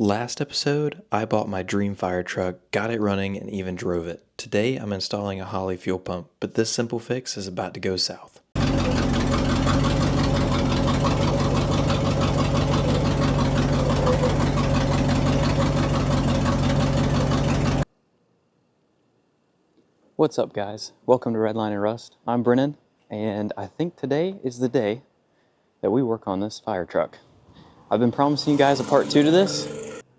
Last episode, I bought my dream fire truck, got it running, and even drove it. Today, I'm installing a Holley fuel pump, but this simple fix is about to go south. What's up, guys? Welcome to Redline and Rust. I'm Brennan, and I think today is the day that we work on this fire truck. I've been promising you guys a part 2 to this.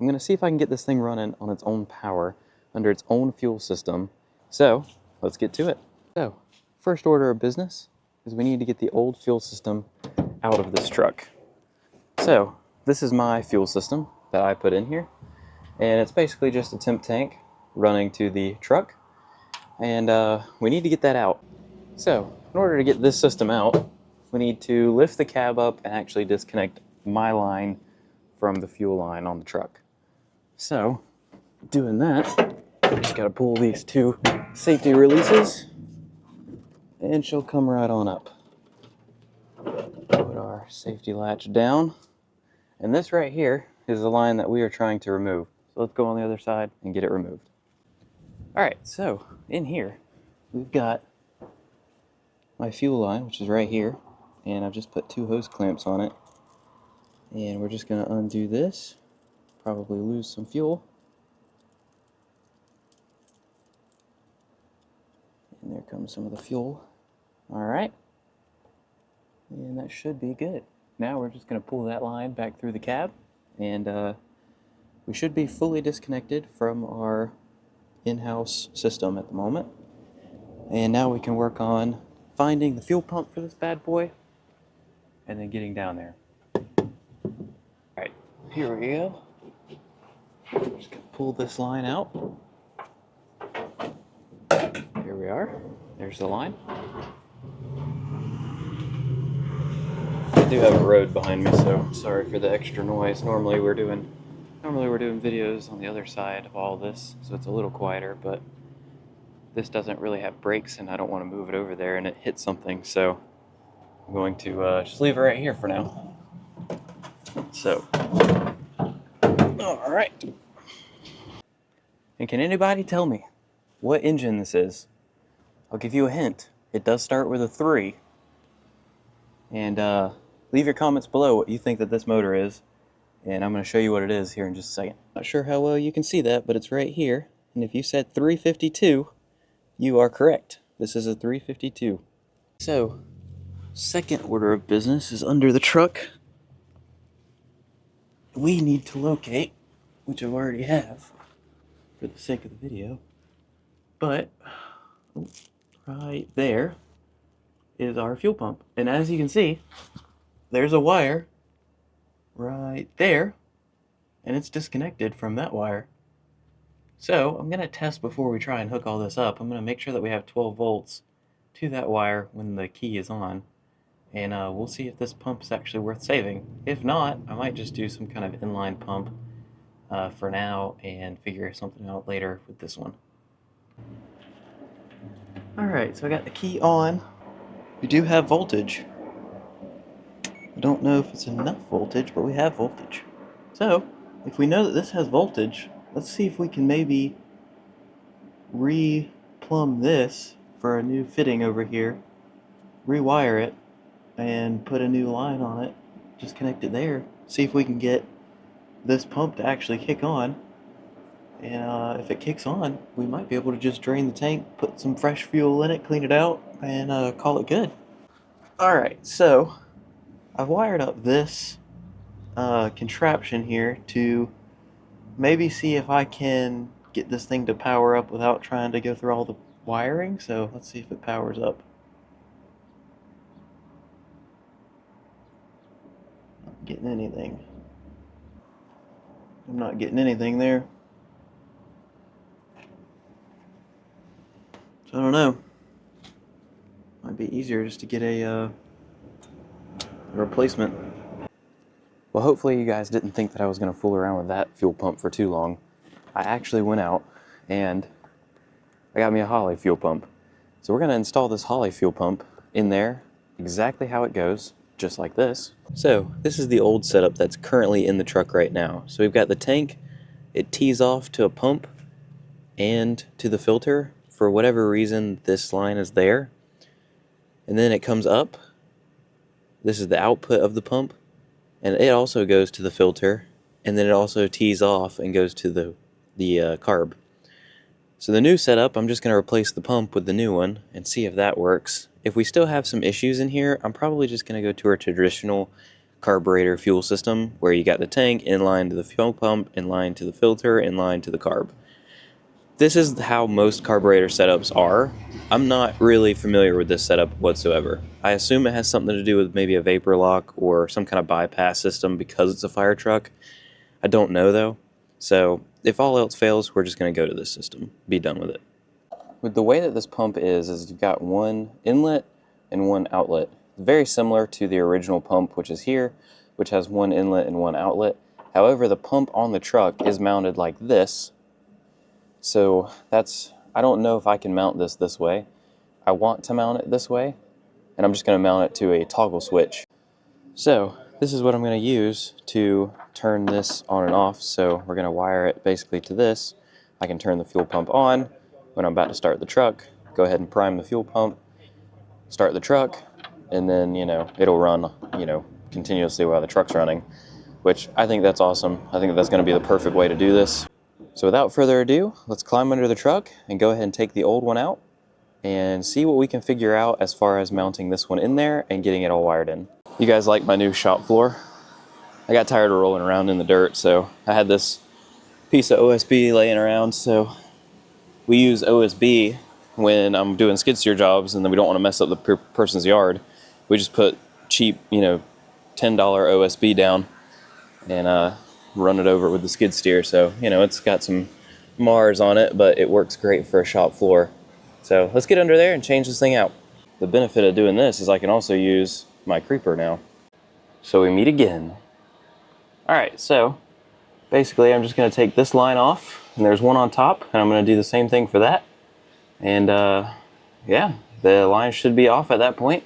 I'm gonna see if I can get this thing running on its own power, under its own fuel system. So, let's get to it. So, first order of business is we need to get the old fuel system out of this truck. So, this is my fuel system that I put in here, and it's basically just a temp tank running to the truck, and we need to get that out. So, in order to get this system out, we need to lift the cab up and actually disconnect my line from the fuel line on the truck. So, doing that, just gotta pull these two safety releases, and she'll come right on up. Put our safety latch down, and this right here is the line that we are trying to remove. So let's go on the other side and get it removed. Alright, so in here we've got my fuel line, which is right here, and I've just put two hose clamps on it, and we're just going to undo this, probably lose some fuel, and there comes some of the fuel. Alright, and that should be good. Now we're just going to pull that line back through the cab, and we should be fully disconnected from our in-house system at the moment. And now we can work on finding the fuel pump for this bad boy and then getting down there. Alright, here we go. Just gonna pull this line out. Here we are. There's the line. I do have a road behind me, so sorry for the extra noise. Normally we're doing videos on the other side of all this, so it's a little quieter, but this doesn't really have brakes and I don't want to move it over there and it hits something, so I'm going to just leave it right here for now. So, alright. And can anybody tell me what engine this is? I'll give you a hint. It does start with a 3. And leave your comments below what you think that this motor is, and I'm going to show you what it is here in just a second. Not sure how well you can see that, but it's right here. And if you said 352, you are correct. This is a 352. So, second order of business is under the truck. We need to locate, which I already have for the sake of the video, but right there is our fuel pump. And as you can see, there's a wire right there, and it's disconnected from that wire. So I'm going to test before we try and hook all this up. I'm going to make sure that we have 12 volts to that wire when the key is on, and we'll see if this pump is actually worth saving. If not, I might just do some kind of inline pump for now and figure something out later with this one. Alright, so I got the key on. We do have voltage. I don't know if it's enough voltage, but we have voltage. So, if we know that this has voltage, let's see if we can maybe re-plumb this for a new fitting over here, rewire it, and put a new line on it, just connect it there, see if we can get this pump to actually kick on. And if it kicks on, we might be able to just drain the tank, put some fresh fuel in it, clean it out, and call it good. Alright, so I've wired up this contraption here to maybe see if I can get this thing to power up without trying to go through all the wiring. So let's see if it powers up. Not getting anything. I'm not getting anything there. So I don't know. Might be easier just to get a replacement. Well, hopefully you guys didn't think that I was going to fool around with that fuel pump for too long. I actually went out and I got me a Holley fuel pump. So we're going to install this Holley fuel pump in there, exactly how it goes, just like this. So this is the old setup that's currently in the truck right now. So we've got the tank, it tees off to a pump and to the filter. For whatever reason, this line is there. And then it comes up. This is the output of the pump. And it also goes to the filter. And then it also tees off and goes to the carb. So the new setup, I'm just going to replace the pump with the new one and see if that works. If we still have some issues in here, I'm probably just going to go to our traditional carburetor fuel system where you got the tank in line to the fuel pump, in line to the filter, in line to the carb. This is how most carburetor setups are. I'm not really familiar with this setup whatsoever. I assume it has something to do with maybe a vapor lock or some kind of bypass system because it's a fire truck. I don't know though. So if all else fails, we're just going to go to this system, be done with it. With the way that this pump is you've got one inlet and one outlet. Very similar to the original pump, which is here, which has one inlet and one outlet. However, the pump on the truck is mounted like this. So I don't know if I can mount this way. I want to mount it this way, and I'm just going to mount it to a toggle switch. So this is what I'm going to use to turn this on and off. So we're going to wire it basically to this. I can turn the fuel pump on when I'm about to start the truck, go ahead and prime the fuel pump, start the truck, and then, it'll run, continuously while the truck's running, which I think that's awesome. I think that's going to be the perfect way to do this. So without further ado, let's climb under the truck and go ahead and take the old one out and see what we can figure out as far as mounting this one in there and getting it all wired in. You guys like my new shop floor? I got tired of rolling around in the dirt, so I had this piece of OSB laying around. So we use OSB when I'm doing skid steer jobs and then we don't want to mess up the person's yard. We just put cheap, $10 OSB down and run it over with the skid steer. So, it's got some Mars on it, but it works great for a shop floor. So let's get under there and change this thing out. The benefit of doing this is I can also use my creeper now. So we meet again. All right, so basically I'm just going to take this line off, and there's one on top, and I'm going to do the same thing for that. And yeah, the line should be off at that point.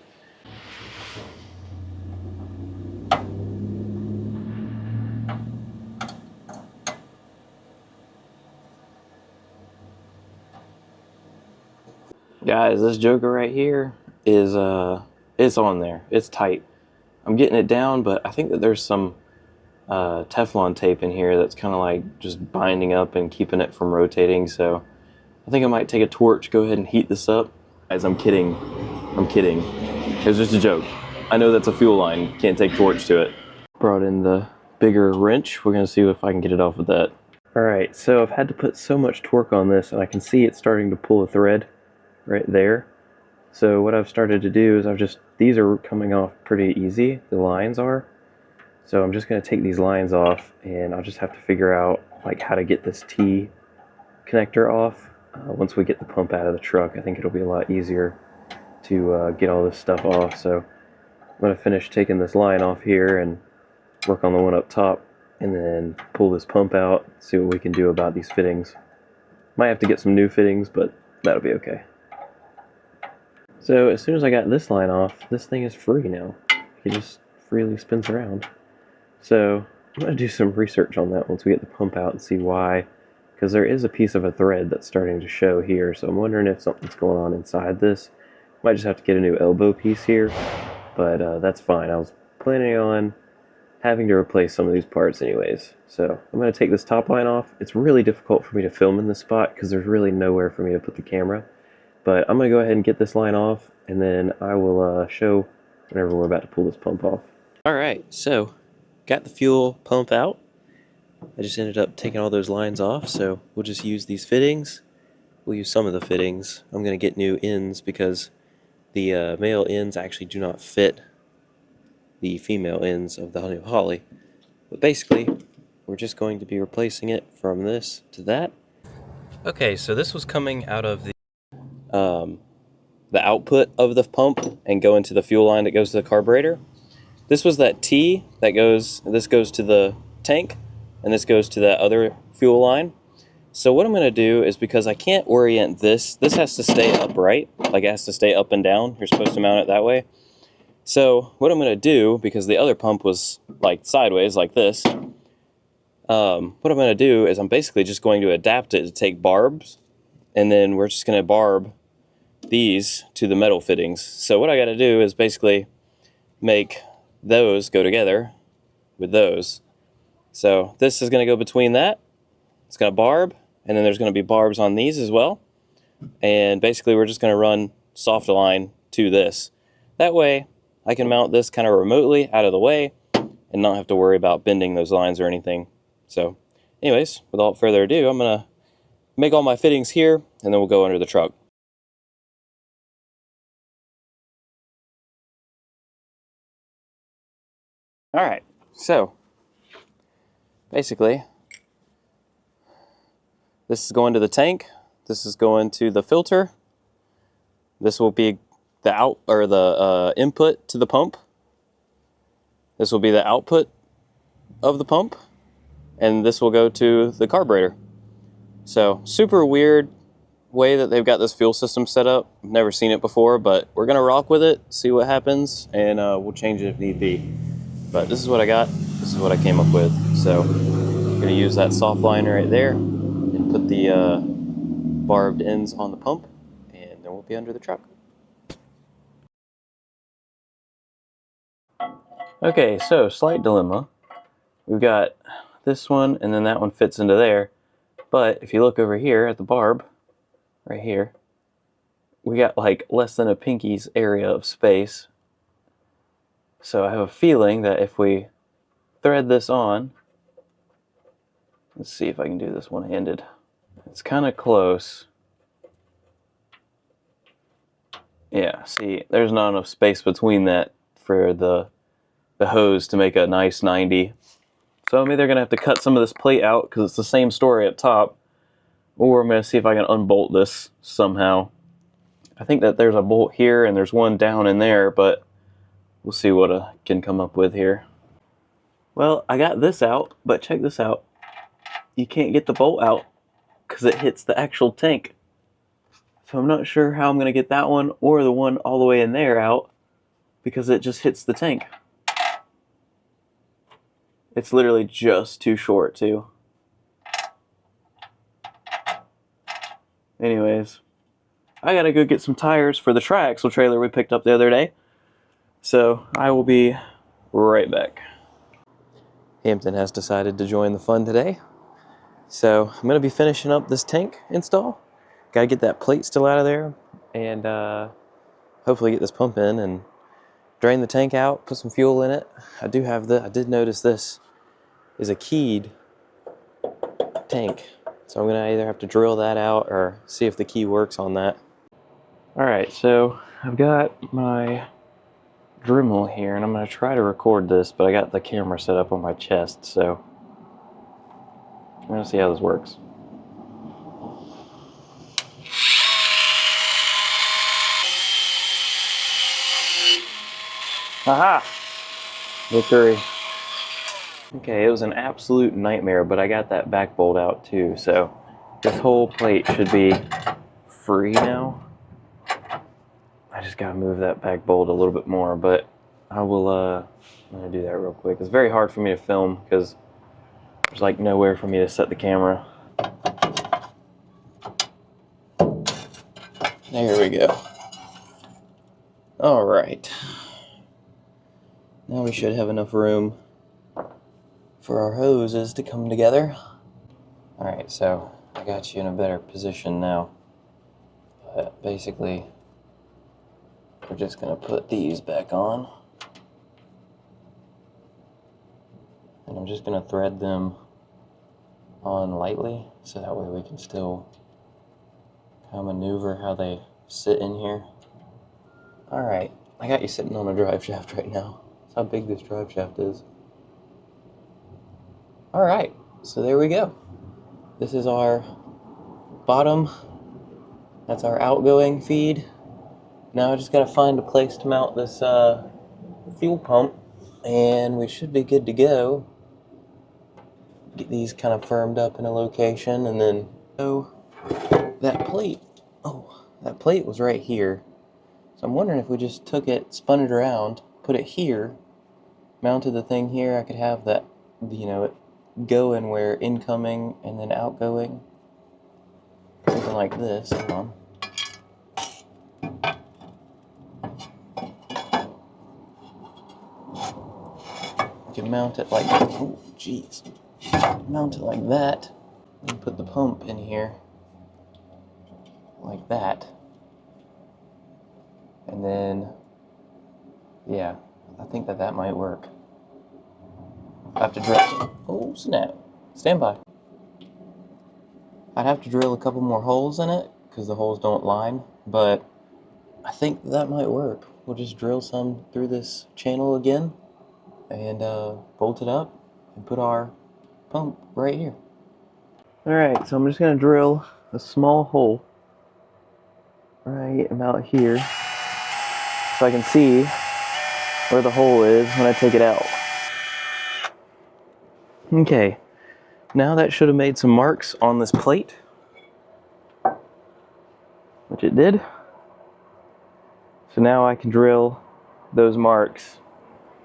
Guys, this joker right here is it's on there. It's tight. I'm getting it down, but I think that there's some Teflon tape in here that's kind of like just binding up and keeping it from rotating. So I think I might take a torch, go ahead and heat this up. Guys, I'm kidding. I'm kidding. It was just a joke. I know that's a fuel line. Can't take torch to it. Brought in the bigger wrench. We're gonna see if I can get it off with that. All right, so I've had to put so much torque on this, and I can see it starting to pull a thread right there. So what I've started to do is these are coming off pretty easy, the lines are. So I'm just going to take these lines off, and I'll just have to figure out like how to get this T connector off. Once we get the pump out of the truck, I think it'll be a lot easier to get all this stuff off. So I'm going to finish taking this line off here and work on the one up top, and then pull this pump out, see what we can do about these fittings. Might have to get some new fittings, but that'll be okay. So as soon as I got this line off, this thing is free now. It just freely spins around. So I'm going to do some research on that once we get the pump out and see why. Because there is a piece of a thread that's starting to show here. So I'm wondering if something's going on inside this. Might just have to get a new elbow piece here. But that's fine. I was planning on having to replace some of these parts anyways. So I'm going to take this top line off. It's really difficult for me to film in this spot because there's really nowhere for me to put the camera. But I'm going to go ahead and get this line off, and then I will show whenever we're about to pull this pump off. Alright, so got the fuel pump out. I just ended up taking all those lines off, so we'll just use these fittings. We'll use some of the fittings. I'm going to get new ends because the male ends actually do not fit the female ends of the new Holley. But basically, we're just going to be replacing it from this to that. Okay, so this was coming out of the output of the pump and go into the fuel line that goes to the carburetor. This was that T that this goes to the tank, and this goes to that other fuel line. So what I'm going to do is, because I can't orient this has to stay upright, like it has to stay up and down. You're supposed to mount it that way. So what I'm going to do, because the other pump was like sideways like this, what I'm going to do is I'm basically just going to adapt it to take barbs, and then we're just going to barb these to the metal fittings. So what I got to do is basically make those go together with those. So this is going to go between that. It's going to barb, and then there's going to be barbs on these as well. And basically we're just going to run soft align to this. That way I can mount this kind of remotely out of the way and not have to worry about bending those lines or anything. So anyways, without further ado, I'm going to make all my fittings here, and then we'll go under the truck. Alright, so basically this is going to the tank, this is going to the filter, this will be the out or the input to the pump, this will be the output of the pump, and this will go to the carburetor. So super weird way that they've got this fuel system set up. I've never seen it before, but we're gonna rock with it, see what happens, and we'll change it if need be. But this is what I got, this is what I came up with. So I'm gonna use that soft line right there and put the barbed ends on the pump, and then we'll be under the truck. Okay, so slight dilemma. We've got this one, and then that one fits into there. But if you look over here at the barb, right here, we got like less than a pinky's area of space. So I have a feeling that if we thread this on, let's see if I can do this one-handed. It's kind of close. Yeah, see, there's not enough space between that for the hose to make a nice 90. So I'm either going to have to cut some of this plate out because it's the same story up top, or I'm going to see if I can unbolt this somehow. I think that there's a bolt here and there's one down in there, but we'll see what I can come up with here. Well, I got this out, but check this out. You can't get the bolt out because it hits the actual tank. So I'm not sure how I'm going to get that one or the one all the way in there out because it just hits the tank. It's literally just too short too. Anyways, I gotta go get some tires for the triaxle trailer we picked up the other day. So I will be right back. Hampton has decided to join the fun today. So I'm gonna be finishing up this tank install. Gotta get that plate still out of there, and hopefully get this pump in and drain the tank out, put some fuel in it. I did notice this is a keyed tank. So I'm gonna either have to drill that out or see if the key works on that. All right, so I've got my Dremel here, and I'm gonna try to record this, but I got the camera set up on my chest, so I'm gonna see how this works. Aha! Victory. Okay, it was an absolute nightmare, but I got that back bolt out too, so this whole plate should be free now. I just gotta move that back bolt a little bit more, but I will, I'm gonna do that real quick. It's very hard for me to film because there's like nowhere for me to set the camera. There we go. All right. Now we should have enough room for our hoses to come together. All right, so I got you in a better position now. But basically, we're just gonna put these back on. And I'm just gonna thread them on lightly, so that way we can still kind of maneuver how they sit in here. All right, I got you sitting on a drive shaft right now. That's how big this drive shaft is. All right, so there we go. This is our bottom. That's our outgoing feed. Now I just gotta find a place to mount this fuel pump, and we should be good to go. Get these kind of firmed up in a location, and then that plate. Oh, that plate was right here. So I'm wondering if we just took it, spun it around, put it here, mounted the thing here, I could have that, you know, it going where incoming and then outgoing. Something like this. Hold on. You can mount it like, oh, jeez. Mount it like that. And put the pump in here. Like that. And then, yeah, I think that might work. I have to drill. Oh, snap. Stand by. I'd have to drill a couple more holes in it because the holes don't line, but I think that might work. We'll just drill some through this channel again and bolt it up and put our pump right here. Alright, so I'm just going to drill a small hole right about here so I can see where the hole is when I take it out. Okay, now that should have made some marks on this plate, which it did. So now I can drill those marks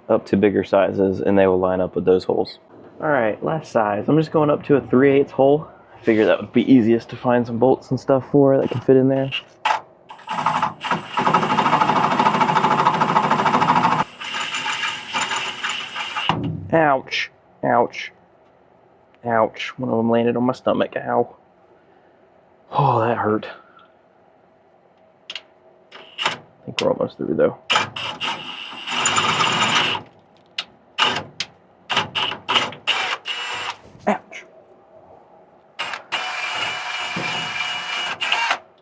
up to bigger sizes and they will line up with those holes. Alright, last size. I'm just going up to a 3/8 hole. I figured that would be easiest to find some bolts and stuff for that can fit in there. Ouch. Ouch. Ouch. One of them landed on my stomach. Ow. Oh, that hurt. I think we're almost through though. Ouch.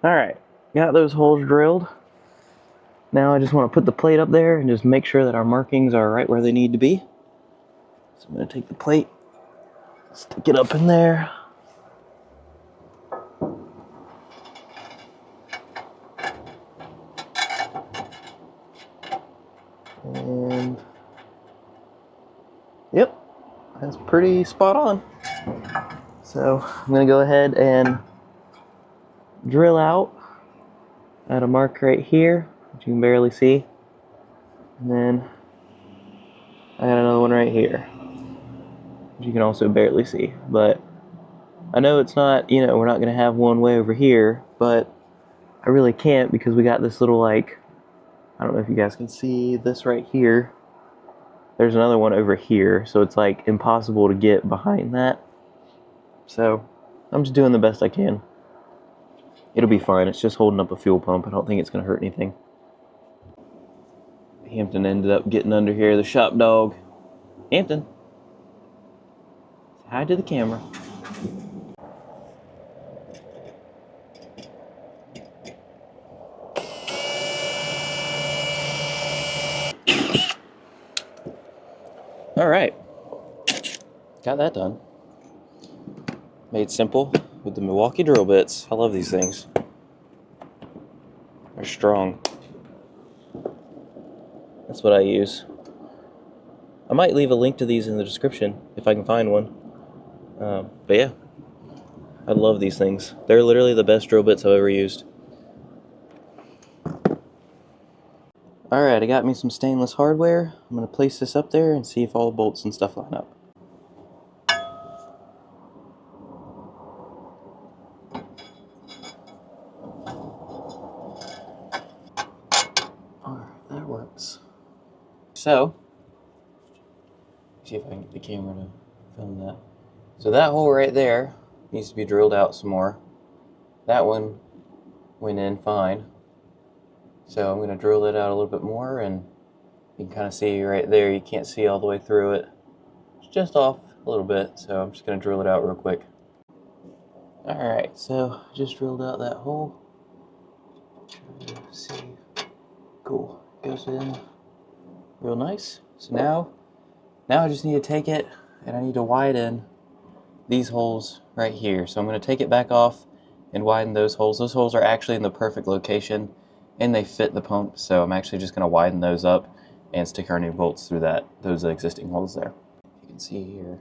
Alright, got those holes drilled. Now I just want to put the plate up there and just make sure that our markings are right where they need to be. So I'm going to take the plate, stick it up in there. And yep, that's pretty spot on. So I'm going to go ahead and drill out at a mark right here, which you can barely see. And then I got another one right here, which you can also barely see. But I know it's not, you know, we're not going to have one way over here, but I really can't because we got this little, like, I don't know if you guys can see this right here. There's another one over here, so it's like impossible to get behind that. So I'm just doing the best I can. It'll be fine. It's just holding up a fuel pump. I don't think it's going to hurt anything. Hampton ended up getting under here, the shop dog. Hampton, say hi to the camera. All right, got that done. Made simple with the Milwaukee drill bits. I love these things. They're strong. That's what I use. I might leave a link to these in the description if I can find one. But yeah, I love these things. They're literally the best drill bits I've ever used. Alright, I got me some stainless hardware. I'm going to place this up there and see if all the bolts and stuff line up. Alright, that works. So, see if I can get the camera to film that. So that hole right there needs to be drilled out some more. That one went in fine. So I'm going to drill it out a little bit more, and you can kind of see right there, you can't see all the way through it. It's just off a little bit, so I'm just going to drill it out real quick. Alright, so I just drilled out that hole. See. Cool. Goes in real nice. So now I just need to take it and I need to widen these holes right here. So I'm going to take it back off and widen those holes. Those holes are actually in the perfect location and they fit the pump, so I'm actually just going to widen those up and stick our new bolts through those existing holes there. You can see here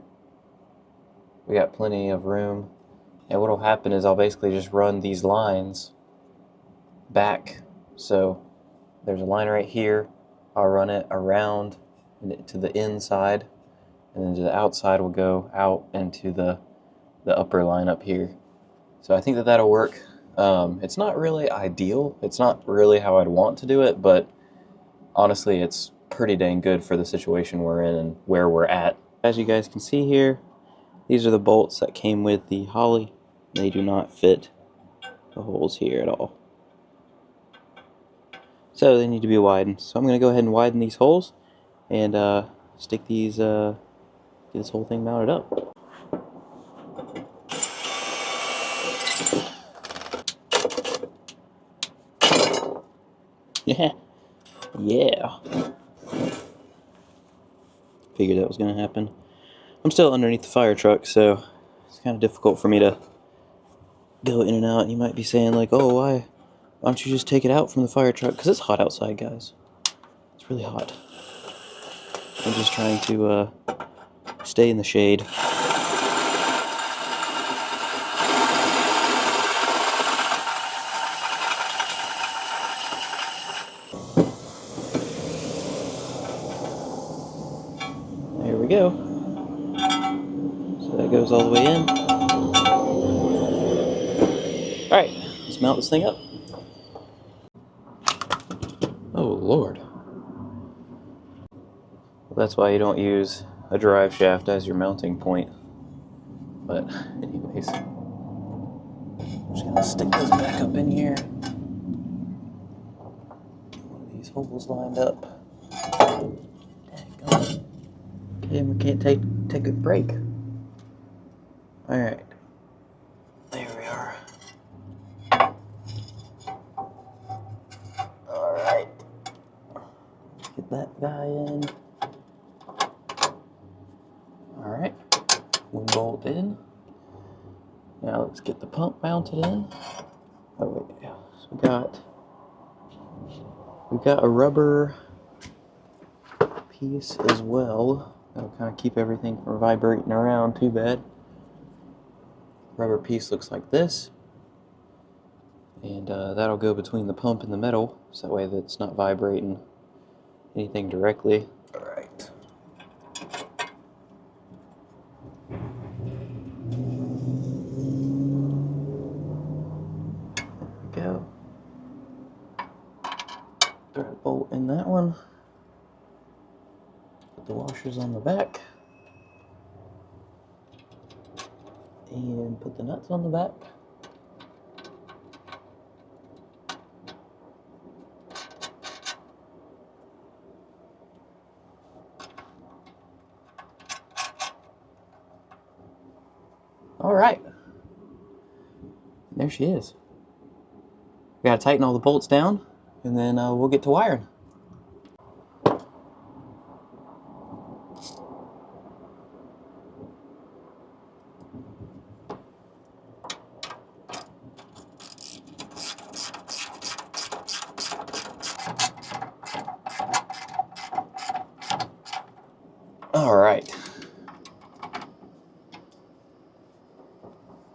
we got plenty of room, and what will happen is I'll basically just run these lines back. So there's a line right here, I'll run it around to the inside, and then to the outside will go out into the upper line up here. So I think that that'll work. It's not really ideal. It's not really how I'd want to do it, but honestly, it's pretty dang good for the situation we're in and where we're at. As you guys can see here, these are the bolts that came with the Holley. They do not fit the holes here at all. So they need to be widened. So I'm going to go ahead and widen these holes and stick these, get this whole thing mounted up. Yeah. Yeah. Figured that was going to happen. I'm still underneath the fire truck, so it's kind of difficult for me to go in and out. And you might be saying like, oh, why don't you just take it out from the fire truck? Because it's hot outside, guys. It's really hot. I'm just trying to stay in the shade. There we go. So that goes all the way in. Alright, let's mount this thing up. Oh, Lord. Well, that's why you don't use a drive shaft as your mounting point. But anyways, I'm just gonna stick this back up in here. Get one of these holes lined up. Okay, we can't take a break. Alright. There we are. Alright. Get that guy in. Alright. One bolt in. Now let's get the pump mounted in. Oh wait, yeah. So we got a rubber piece as well. That'll kind of keep everything from vibrating around too bad. Rubber piece looks like this. And that'll go between the pump and the metal, so that way that it's not vibrating anything directly. Alright. There we go. Thread a bolt in that one. Put the washers on the back. And put the nuts on the back. Alright. There she is. We gotta tighten all the bolts down, and then we'll get to wiring. Alright.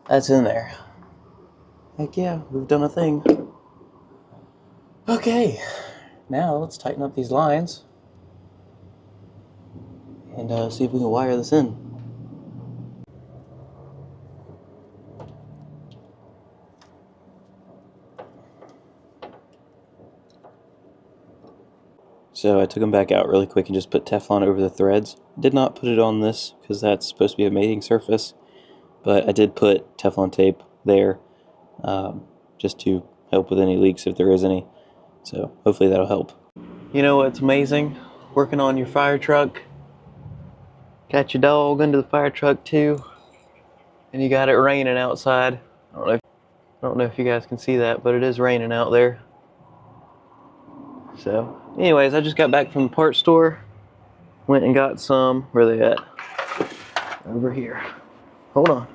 That's in there. Heck yeah, we've done a thing. Okay, now let's tighten up these lines and see if we can wire this in. So I took them back out really quick and just put Teflon over the threads. Did not put it on this because that's supposed to be a mating surface, but I did put Teflon tape there just to help with any leaks if there is any. So hopefully that'll help. You know what's amazing? Working on your fire truck. Got your dog under the fire truck too, and you got it raining outside. I don't know if you guys can see that, but it is raining out there. So anyways, I just got back from the parts store. Went and got some, where are they at? Over here. Hold on.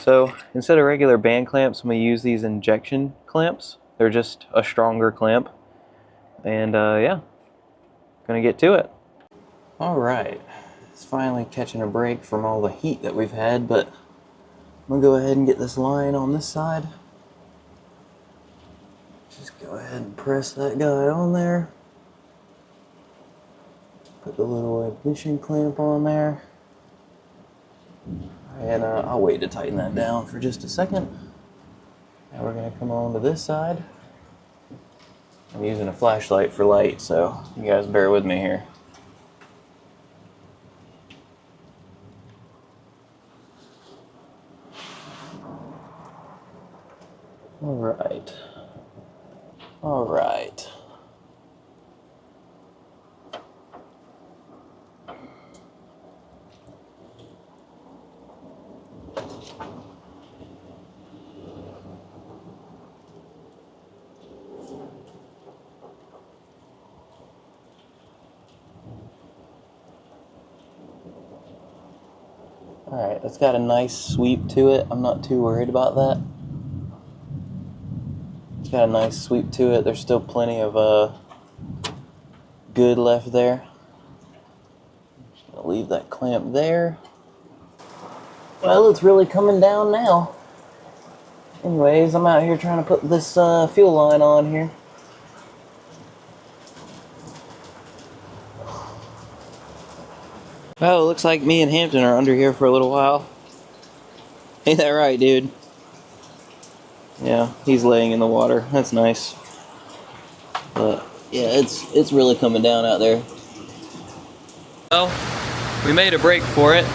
So instead of regular band clamps, I'm going to use these injection clamps. They're just a stronger clamp. And yeah, gonna get to it. Alright, it's finally catching a break from all the heat that we've had, but I'm gonna go ahead and get this line on this side. Just go ahead and press that guy on there. Put the little ignition clamp on there. And I'll wait to tighten that down for just a second. Now we're going to come on to this side. I'm using a flashlight for light, so you guys bear with me here. Alright. Alright. Alright, that's got a nice sweep to it. I'm not too worried about that. It's got a nice sweep to it. There's still plenty of good left there. Just gonna leave that clamp there. Well, it's really coming down now. Anyways, I'm out here trying to put this fuel line on here. Well, it looks like me and Hampton are under here for a little while. Ain't that right, dude? Yeah, he's laying in the water. That's nice. But yeah, it's really coming down out there. Well, we made a break for it.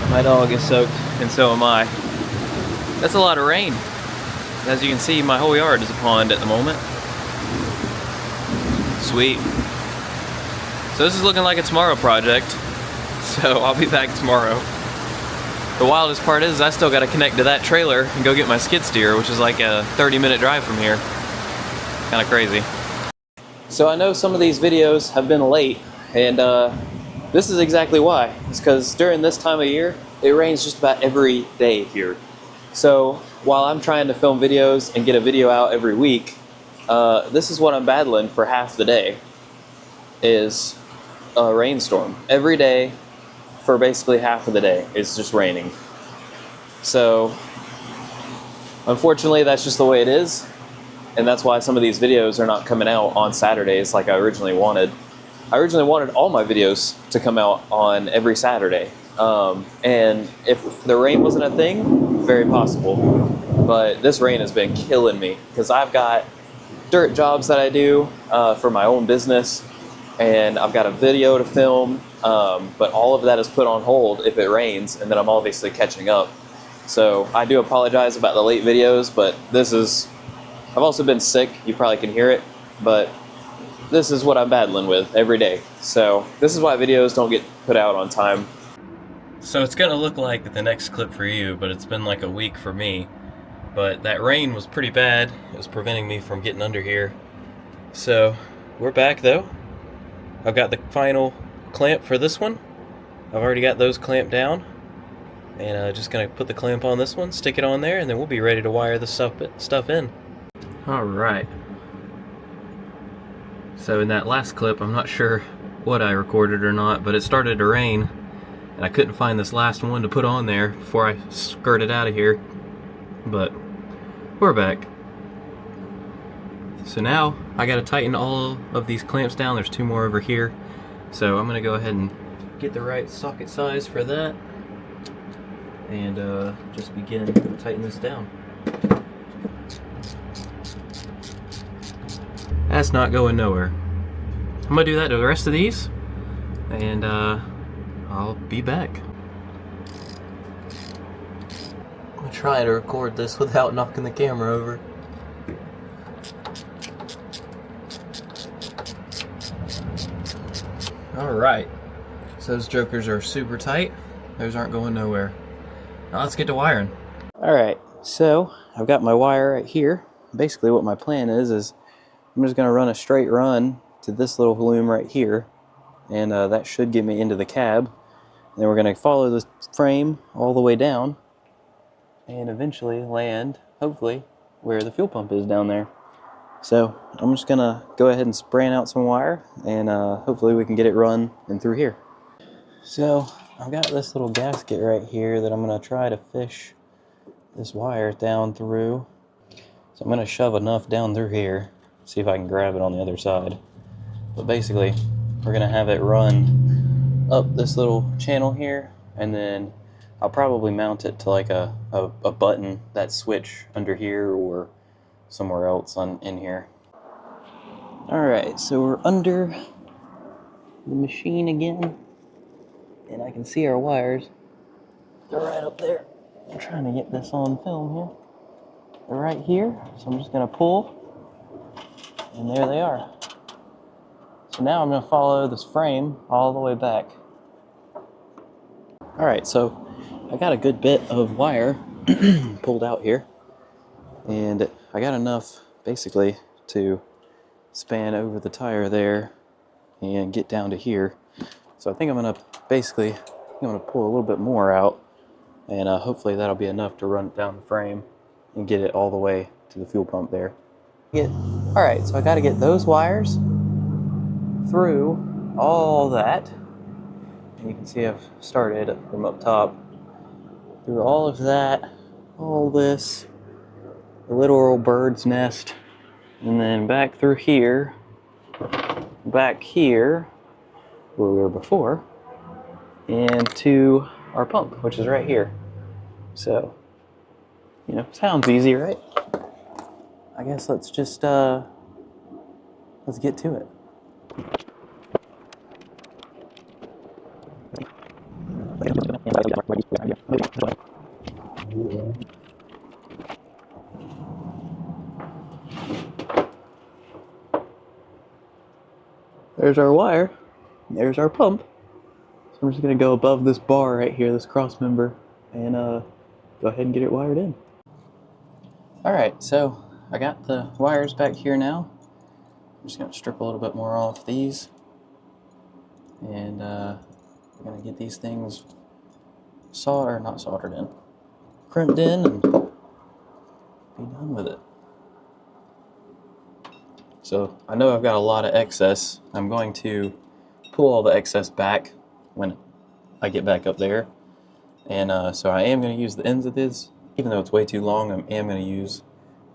My dog is soaked, and so am I. That's a lot of rain. As you can see, my whole yard is a pond at the moment. Sweet. So this is looking like a tomorrow project. So I'll be back tomorrow. The wildest part is I still got to connect to that trailer and go get my skid steer, which is like a 30-minute drive from here. Kind of crazy. So I know some of these videos have been late, and this is exactly why. It's because during this time of year, it rains just about every day here. So while I'm trying to film videos and get a video out every week, this is what I'm battling for half the day, is a rainstorm. Every day for basically half of the day it's just raining. So unfortunately that's just the way it is, and that's why some of these videos are not coming out on Saturdays like I originally wanted. I originally wanted all my videos to come out on every Saturday, and if the rain wasn't a thing, very possible, but this rain has been killing me because I've got dirt jobs that I do for my own business, and I've got a video to film, but all of that is put on hold if it rains, and then I'm obviously catching up. So I do apologize about the late videos, but I've also been sick, you probably can hear it, but this is what I'm battling with every day. So this is why videos don't get put out on time. So it's gonna look like the next clip for you, but it's been like a week for me. But that rain was pretty bad. It was preventing me from getting under here. So we're back though. I've got the final clamp for this one. I've already got those clamped down, and just gonna put the clamp on this one, stick it on there, and then we'll be ready to wire the stuff in. Alright. So in that last clip, I'm not sure what I recorded or not, but it started to rain, and I couldn't find this last one to put on there before I skirted out of here. But we're back. So now I gotta tighten all of these clamps down. There's two more over here. So I'm gonna go ahead and get the right socket size for that, and just begin to tighten this down. That's not going nowhere. I'm gonna do that to the rest of these, and I'll be back. I'm gonna try to record this without knocking the camera over. Alright, so those jokers are super tight. Those aren't going nowhere. Now let's get to wiring. Alright, so I've got my wire right here. Basically what my plan is I'm just going to run a straight run to this little loom right here, and that should get me into the cab. And then we're going to follow the frame all the way down and eventually land, hopefully, where the fuel pump is down there. So I'm just going to go ahead and sprain out some wire, and hopefully we can get it run and through here. So I've got this little gasket right here that I'm going to try to fish this wire down through. So I'm going to shove enough down through here, see if I can grab it on the other side. But basically, we're going to have it run up this little channel here, and then I'll probably mount it to like a button, that switch under here or somewhere else in here. Alright, so we're under the machine again, and I can see our wires. They're right up there. I'm trying to get this on film here. They're right here, so I'm just going to pull, and there they are. So now I'm going to follow this frame all the way back. Alright, so I got a good bit of wire pulled out here, and I got enough basically to span over the tire there and get down to here. So I think I'm going to pull a little bit more out, and hopefully that'll be enough to run it down the frame and get it all the way to the fuel pump there. Alright, so I got to get those wires through all that. And you can see I've started from up top through all of that, all this, the literal bird's nest, and then back through here, back here where we were before, and to our pump, which is right here. So, you know, sounds easy, right? I guess let's just let's get to it. There's our wire, there's our pump. So I'm just gonna go above this bar right here, this cross member, and go ahead and get it wired in. Alright, so I got the wires back here now. I'm just gonna strip a little bit more off these, and I'm gonna get these things not soldered in, crimped in, and be done with it. So I know I've got a lot of excess. I'm going to pull all the excess back when I get back up there. And so I am going to use the ends of this. Even though it's way too long, I am going to use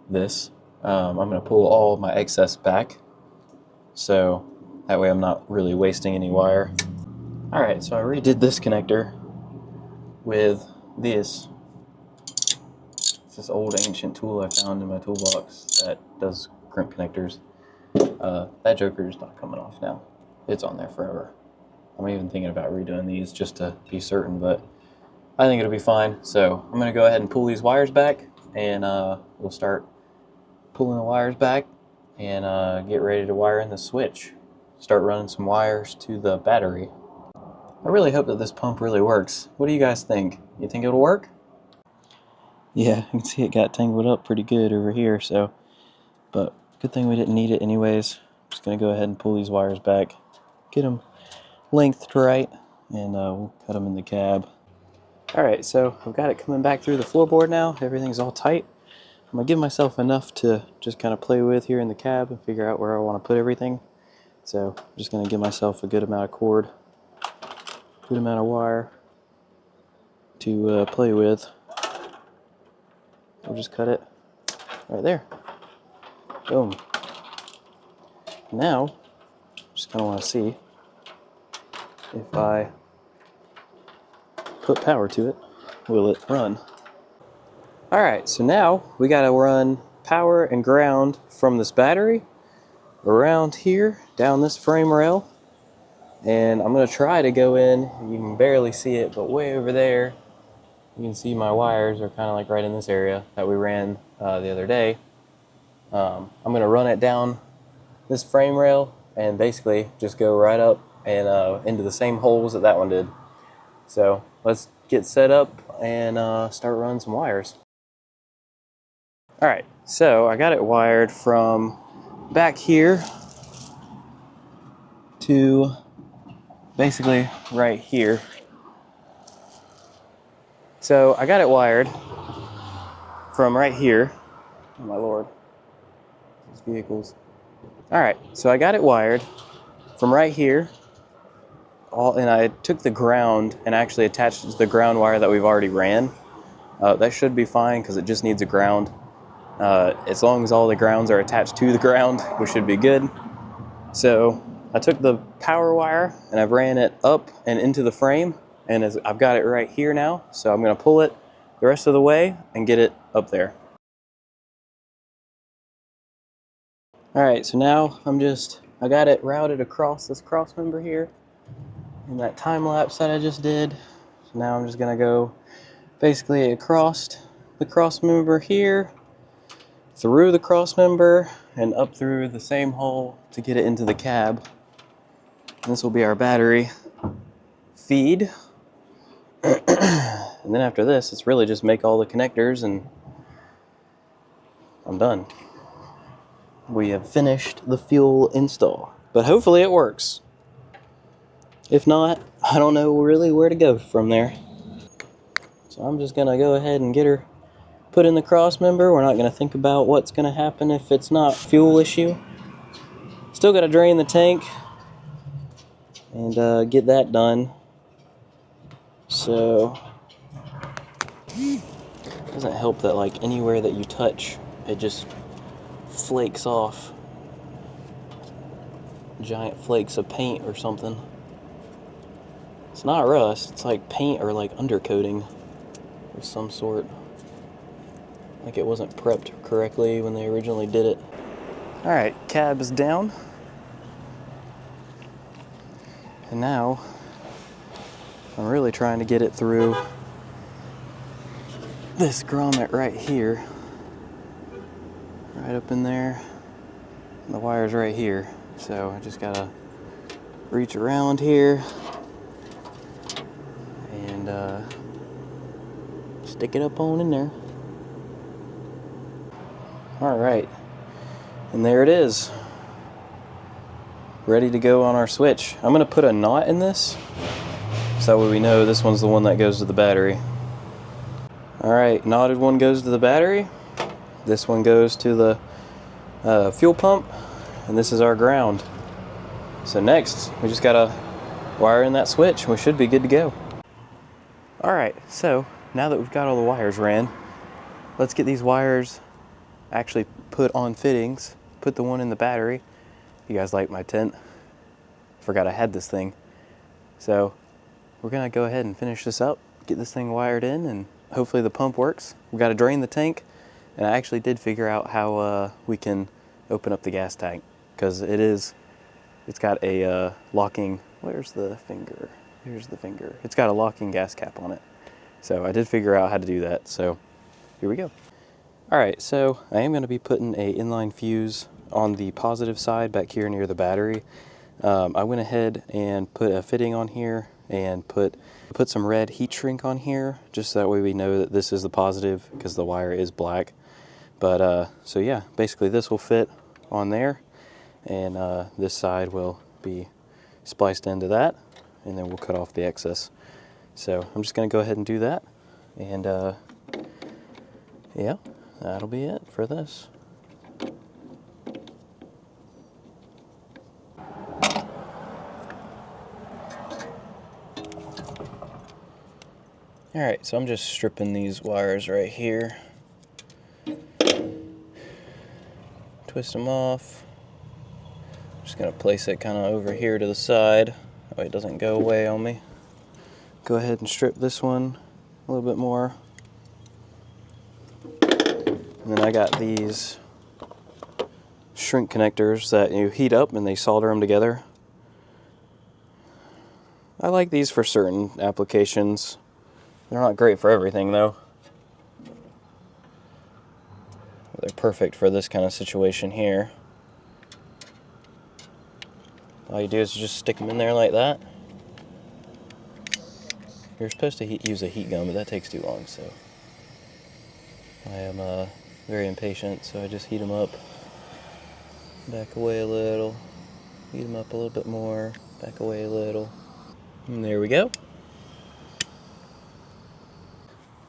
this. I'm going to pull all my excess back, so that way I'm not really wasting any wire. Alright, so I redid this connector with this. It's this old ancient tool I found in my toolbox that does crimp connectors. That joker's not coming off now. It's on there forever. I'm even thinking about redoing these just to be certain, but I think it'll be fine. So I'm going to go ahead and pull these wires back, and we'll start pulling the wires back and get ready to wire in the switch. Start running some wires to the battery. I really hope that this pump really works. What do you guys think? You think it'll work? Yeah, you can see it got tangled up pretty good over here, but good thing we didn't need it anyways. I'm just going to go ahead and pull these wires back, get them lengthed right, and we'll cut them in the cab. Alright, so I've got it coming back through the floorboard now. Everything's all tight. I'm going to give myself enough to just kind of play with here in the cab and figure out where I want to put everything. So I'm just going to give myself a good amount of cord, good amount of wire to play with. I'll just cut it right there. Boom. Now, just kind of want to see if I put power to it, will it run? Alright, so now we got to run power and ground from this battery around here, down this frame rail. And I'm going to try to go in, you can barely see it, but way over there, you can see my wires are kind of like right in this area that we ran the other day. I'm going to run it down this frame rail and basically just go right up and into the same holes that that one did. So let's get set up and start running some wires. Alright, so I got it wired from back here to basically right here. So I got it wired from right here. Oh my lord, these vehicles. Alright, so I got it wired from right here, and I took the ground and actually attached it to the ground wire that we've already ran. That should be fine because it just needs a ground. As long as all the grounds are attached to the ground, we should be good. So I took the power wire and I've ran it up and into the frame, and I've got it right here now. So I'm going to pull it the rest of the way and get it up there. All right, so now I got it routed across this cross member here in that time lapse that I just did. So now I'm just going to go basically across the cross member here, through the cross member, and up through the same hole to get it into the cab. And this will be our battery feed. And then after this, it's really just make all the connectors and I'm done. We have finished the fuel install, but hopefully it works. If not, I don't know really where to go from there. So I'm just gonna go ahead and get her put in the cross member. We're not gonna think about what's gonna happen if it's not fuel issue. Still gotta drain the tank and get that done. So it doesn't help that like anywhere that you touch, it just flakes off. Giant flakes of paint or something. It's not rust, it's like paint or like undercoating of some sort. Like it wasn't prepped correctly when they originally did it. Alright, cab is down. And now I'm really trying to get it through this grommet right here. Right up in there. And the wire's right here. So I just gotta reach around here and stick it up on in there. Alright, and there it is. Ready to go on our switch. I'm gonna put a knot in this, so that way we know this one's the one that goes to the battery. Alright, knotted one goes to the battery. This one goes to the fuel pump, and this is our ground. So next, we just gotta wire in that switch, and we should be good to go. Alright, so now that we've got all the wires ran, let's get these wires actually put on fittings. Put the one in the battery. You guys like my tent? Forgot I had this thing. So we're gonna go ahead and finish this up, get this thing wired in, and hopefully the pump works. We've got to drain the tank, and I actually did figure out how we can open up the gas tank, because it's got a locking, where's the finger? Here's the finger. It's got a locking gas cap on it. So I did figure out how to do that, so here we go. Alright, so I am going to be putting a inline fuse on the positive side back here near the battery. I went ahead and put a fitting on here and put some red heat shrink on here, just so that way we know that this is the positive, because the wire is black. But so yeah, basically this will fit on there, and this side will be spliced into that, and then we'll cut off the excess. So I'm just going to go ahead and do that, and yeah, that'll be it for this. Alright, so I'm just stripping these wires right here. Twist them off. Just gonna place it kind of over here to the side, that way it doesn't go away on me. Go ahead and strip this one a little bit more. And then I got these shrink connectors that you heat up and they solder them together. I like these for certain applications. They're not great for everything though. They're perfect for this kind of situation here. All you do is just stick them in there like that. You're supposed to use a heat gun, but that takes too long, so I am very impatient, so I just heat them up. Back away a little. Heat them up a little bit more. Back away a little. And there we go.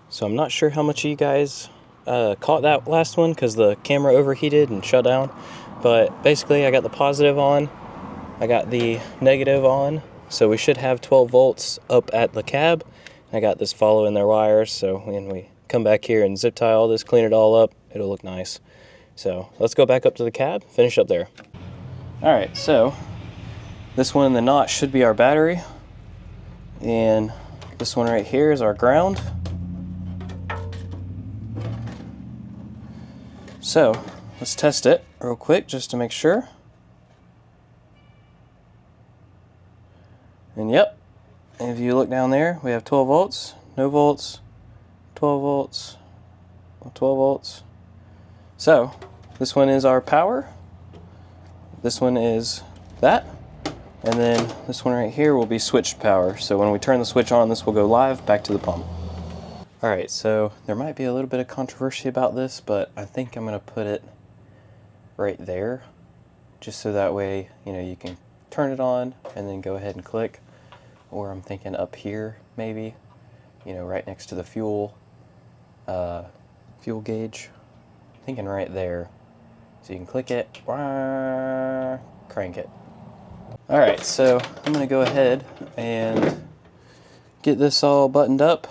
So I'm not sure how much of you guys caught that last one because the camera overheated and shut down. But basically I got the positive on. I got the negative on. So we should have 12 volts up at the cab. I got this following their wires. So when we come back here and zip tie all this, clean it all up, it'll look nice. So let's go back up to the cab, finish up there. All right, so this one in the knot should be our battery, and this one right here is our ground. So let's test it real quick just to make sure. And yep, if you look down there, we have 12 volts, no volts, 12 volts, 12 volts. So this one is our power, this one is that, and then this one right here will be switched power. So when we turn the switch on, this will go live back to the pump. All right, so there might be a little bit of controversy about this, but I think I'm gonna put it right there, just so that way, you know, you can turn it on and then go ahead and click. Or I'm thinking up here, maybe, you know, right next to the fuel gauge. Thinking right there. So you can click it, crank it. All right, so I'm gonna go ahead and get this all buttoned up.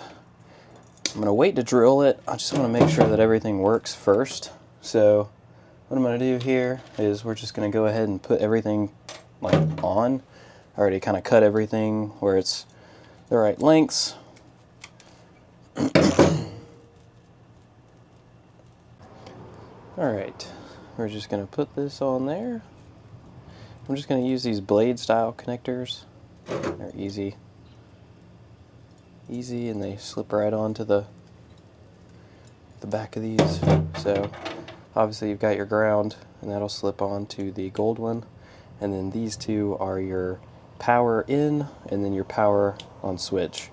I'm gonna wait to drill it. I just wanna make sure that everything works first. So what I'm gonna do here is we're just gonna go ahead and put everything like on. I already kind of cut everything where it's the right lengths. All right, we're just gonna put this on there. I'm just gonna use these blade style connectors. They're easy, and they slip right onto the back of these. So obviously you've got your ground, and that'll slip onto the gold one, and then these two are your power in and then your power on switch.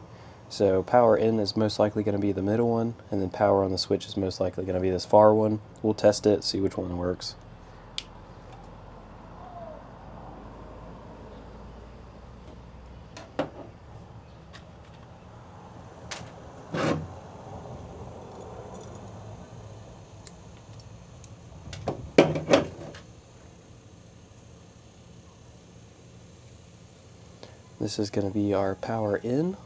So power in is most likely going to be the middle one, and then power on the switch is most likely going to be this far one. We'll test it, see which one works. This is going to be our power in.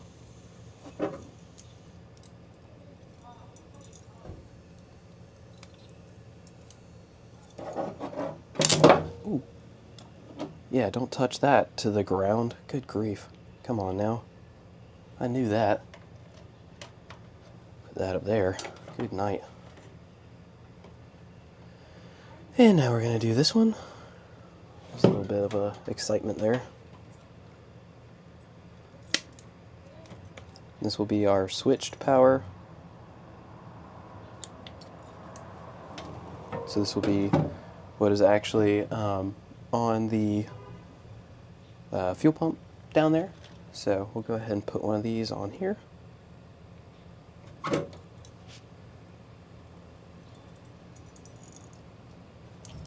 Ooh. Yeah, don't touch that to the ground. Good grief. Come on now. I knew that. Put that up there. Good night. And now we're going to do this one. There's a little bit of excitement there. This will be our switched power. So this will be what is actually on the fuel pump down there. So we'll go ahead and put one of these on here.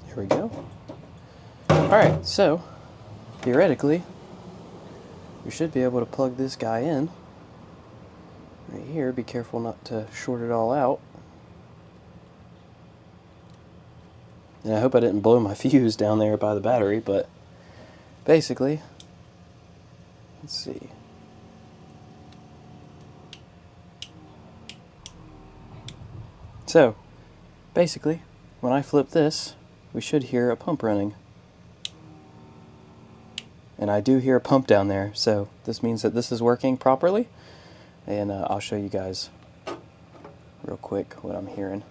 Here we go. Alright, so theoretically we should be able to plug this guy in right here. Be careful not to short it all out. And I hope I didn't blow my fuse down there by the battery, but basically, let's see. So, basically, when I flip this, we should hear a pump running. And I do hear a pump down there, so this means that this is working properly. And I'll show you guys real quick what I'm hearing.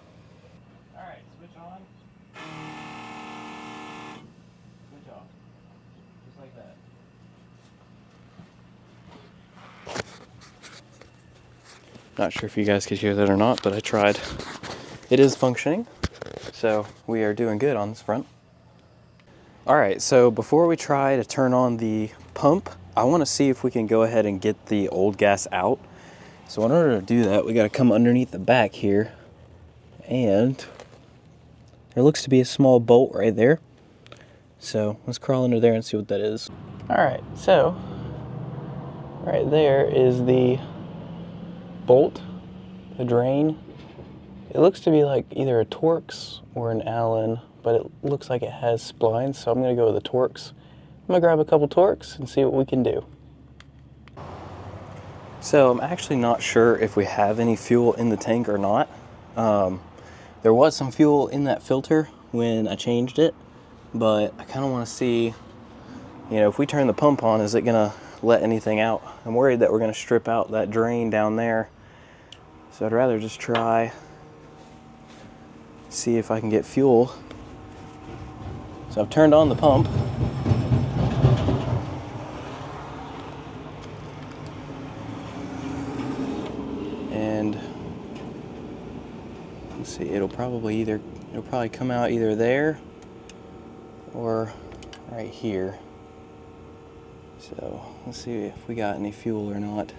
Alright, switch on. Switch off. Just like that. Not sure if you guys could hear that or not, but I tried. It is functioning, so we are doing good on this front. Alright, so before we try to turn on the pump, I want to see if we can go ahead and get the old gas out. So in order to do that, we got to come underneath the back here, and there looks to be a small bolt right there. So let's crawl under there and see what that is. Alright, so right there is the bolt, the drain. It looks to be like either a Torx or an Allen, but it looks like it has splines, so I'm going to go with the Torx. I'm going to grab a couple Torx and see what we can do. So I'm actually not sure if we have any fuel in the tank or not. There was some fuel in that filter when I changed it, but I kind of want to see, you know, if we turn the pump on, is it gonna let anything out? I'm worried that we're gonna strip out that drain down there. So I'd rather just try, see if I can get fuel. So I've turned on the pump. And let's see, it'll probably come out either there or right here. So let's see if we got any fuel or not.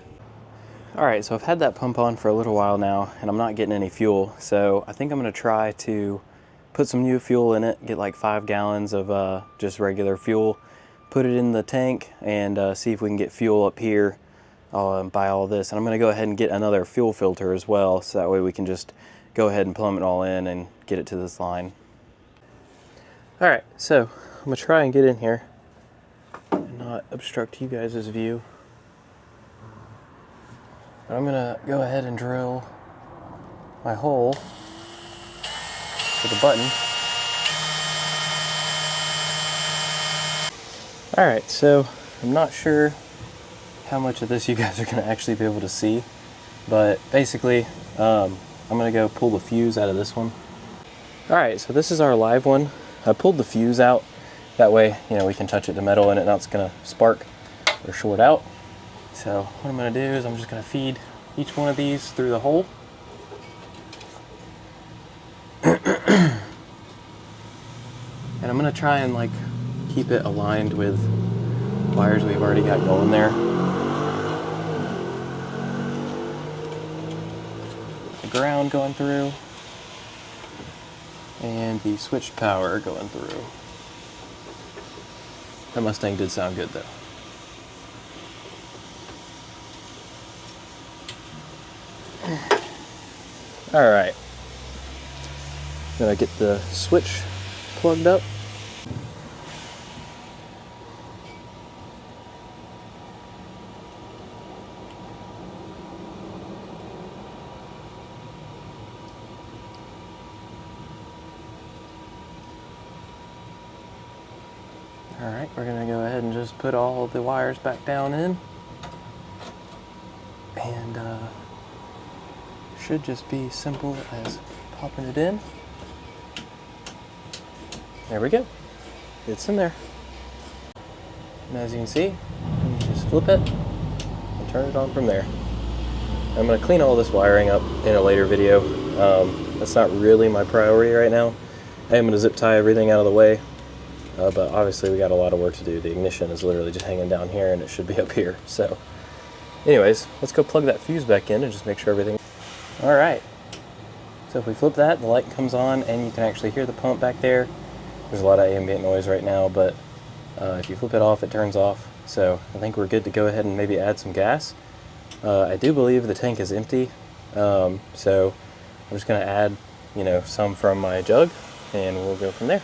All right, so I've had that pump on for a little while now and I'm not getting any fuel. So I think I'm gonna try to put some new fuel in it, get like 5 gallons of just regular fuel, put it in the tank and see if we can get fuel up here by all this. And I'm gonna go ahead and get another fuel filter as well, so that way we can just go ahead and plumb it all in and get it to this line. All right, so I'm gonna try and get in here and not obstruct you guys' view. But I'm gonna go ahead and drill my hole with a button. All right, so I'm not sure how much of this you guys are gonna actually be able to see, but basically, I'm gonna go pull the fuse out of this one. All right, so this is our live one. I pulled the fuse out. That way, you know, we can touch it to metal and it's not gonna spark or short out. So what I'm gonna do is I'm just gonna feed each one of these through the hole. And I'm gonna try and like keep it aligned with wires we've already got going there. The ground going through and the switched power going through. That Mustang did sound good though. All right, gonna get the switch plugged up. All right, we're gonna go ahead and just put all the wires back down in, and should just be simple as popping it in. There we go. It's in there. And as you can see, you just flip it and turn it on from there. I'm going to clean all this wiring up in a later video. That's not really my priority right now. I am going to zip tie everything out of the way, but obviously we got a lot of work to do. The ignition is literally just hanging down here and it should be up here. So anyways, let's go plug that fuse back in and just make sure everything... All right. So if we flip that, the light comes on and you can actually hear the pump back there. There's a lot of ambient noise right now, but if you flip it off, it turns off. So I think we're good to go ahead and maybe add some gas. I do believe the tank is empty, so I'm just going to add, you know, some from my jug, and we'll go from there.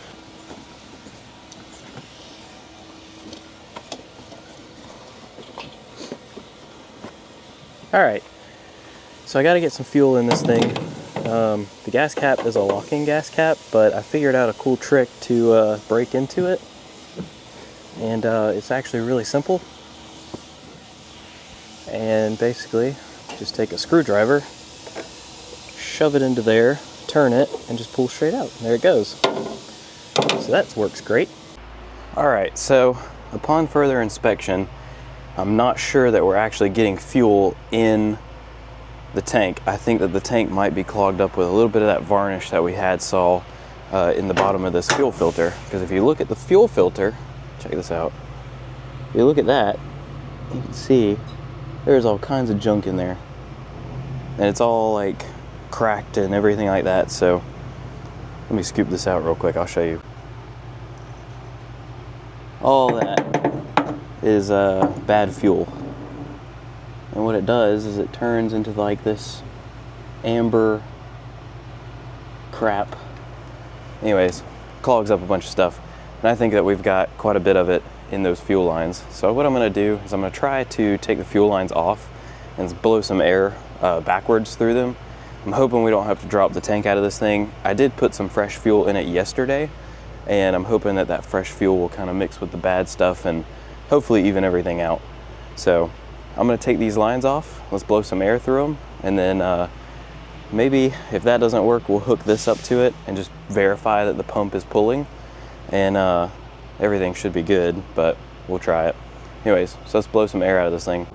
All right, so I got to get some fuel in this thing. The gas cap is a locking gas cap, but I figured out a cool trick to break into it, and it's actually really simple. And basically, just take a screwdriver, shove it into there, turn it, and just pull straight out. There it goes. So that works great. All right, so upon further inspection, I'm not sure that we're actually getting fuel in the tank. I think that the tank might be clogged up with a little bit of that varnish that we saw in the bottom of this fuel filter. Because if you look at the fuel filter, check this out. If you look at that, you can see there's all kinds of junk in there. And it's all like cracked and everything like that. So let me scoop this out real quick, I'll show you. All that is bad fuel. And what it does is it turns into like this amber crap. Anyways, clogs up a bunch of stuff. And I think that we've got quite a bit of it in those fuel lines. So what I'm gonna do is I'm gonna try to take the fuel lines off and blow some air backwards through them. I'm hoping we don't have to drop the tank out of this thing. I did put some fresh fuel in it yesterday, and I'm hoping that that fresh fuel will kind of mix with the bad stuff and hopefully even everything out. So I'm gonna take these lines off. Let's blow some air through them, and then maybe if that doesn't work, we'll hook this up to it and just verify that the pump is pulling, and everything should be good, but we'll try it. Anyways, so let's blow some air out of this thing.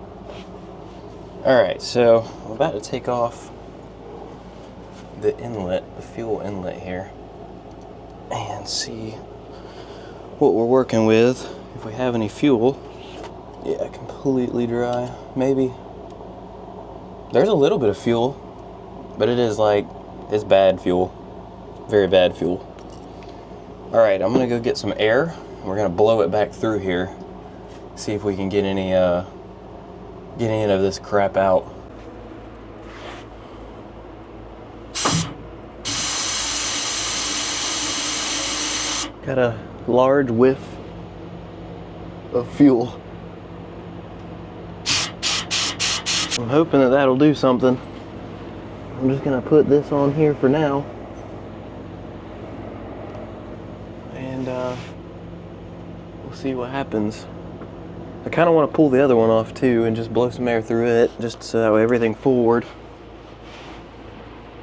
All right, so I'm about to take off the inlet, the fuel inlet here, and see what we're working with. If we have any fuel. Yeah, completely dry. Maybe. There's a little bit of fuel, but it is like, it's bad fuel. Very bad fuel. All right, I'm gonna go get some air. We're gonna blow it back through here. See if we can get any of this crap out. Got a large whiff of fuel. I'm hoping that that'll do something. I'm just gonna put this on here for now. And we'll see what happens. I kind of want to pull the other one off too and just blow some air through it, just so that way everything forward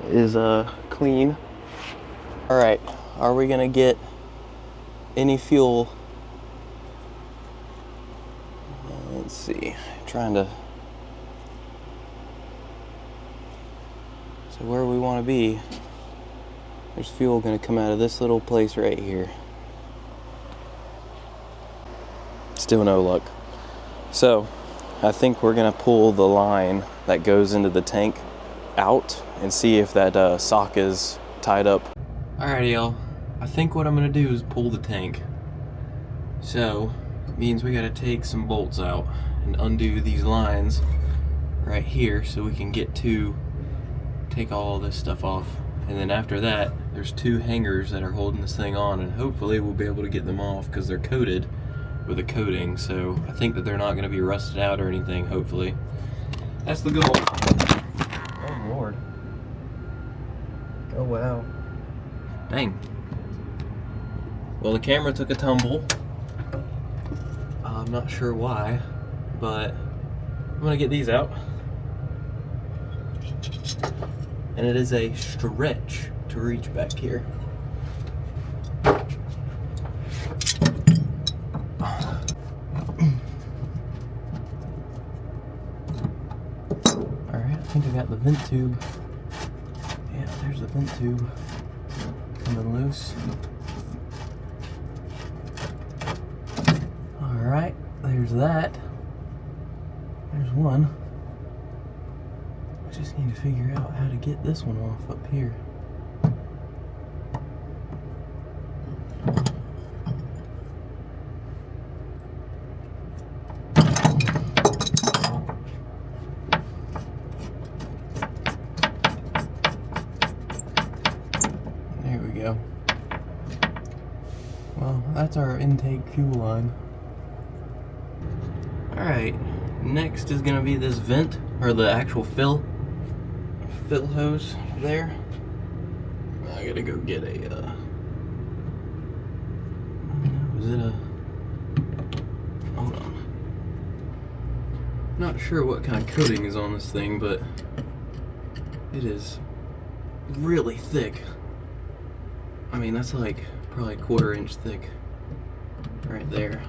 is clean. All right, are we gonna get any fuel? Let's see, trying to, so where we want to be, there's fuel gonna come out of this little place right here. Still no luck. So I think we're gonna pull the line that goes into the tank out and see if that sock is tied up. Alrighty, y'all. I think what I'm gonna do is pull the tank. So it means we gotta take some bolts out and undo these lines right here so we can get to take all this stuff off. And then after that, there's two hangers that are holding this thing on, and hopefully we'll be able to get them off because they're coated with a coating, so I think that they're not going to be rusted out or anything, hopefully. That's the goal. Oh Lord. Oh wow. Dang. Well, the camera took a tumble. I'm not sure why, but I'm going to get these out. And it is a stretch to reach back here. I think I got the vent tube. Yeah, there's the vent tube coming loose. Alright, there's that. There's one. I just need to figure out how to get this one off up here. Well, that's our intake fuel line. Alright, next is gonna be this vent, or the actual fill hose there. I gotta go get a, is it a, hold on. Not sure what kind of coating is on this thing, but it is really thick. I mean, that's like probably 1/4 inch thick right there.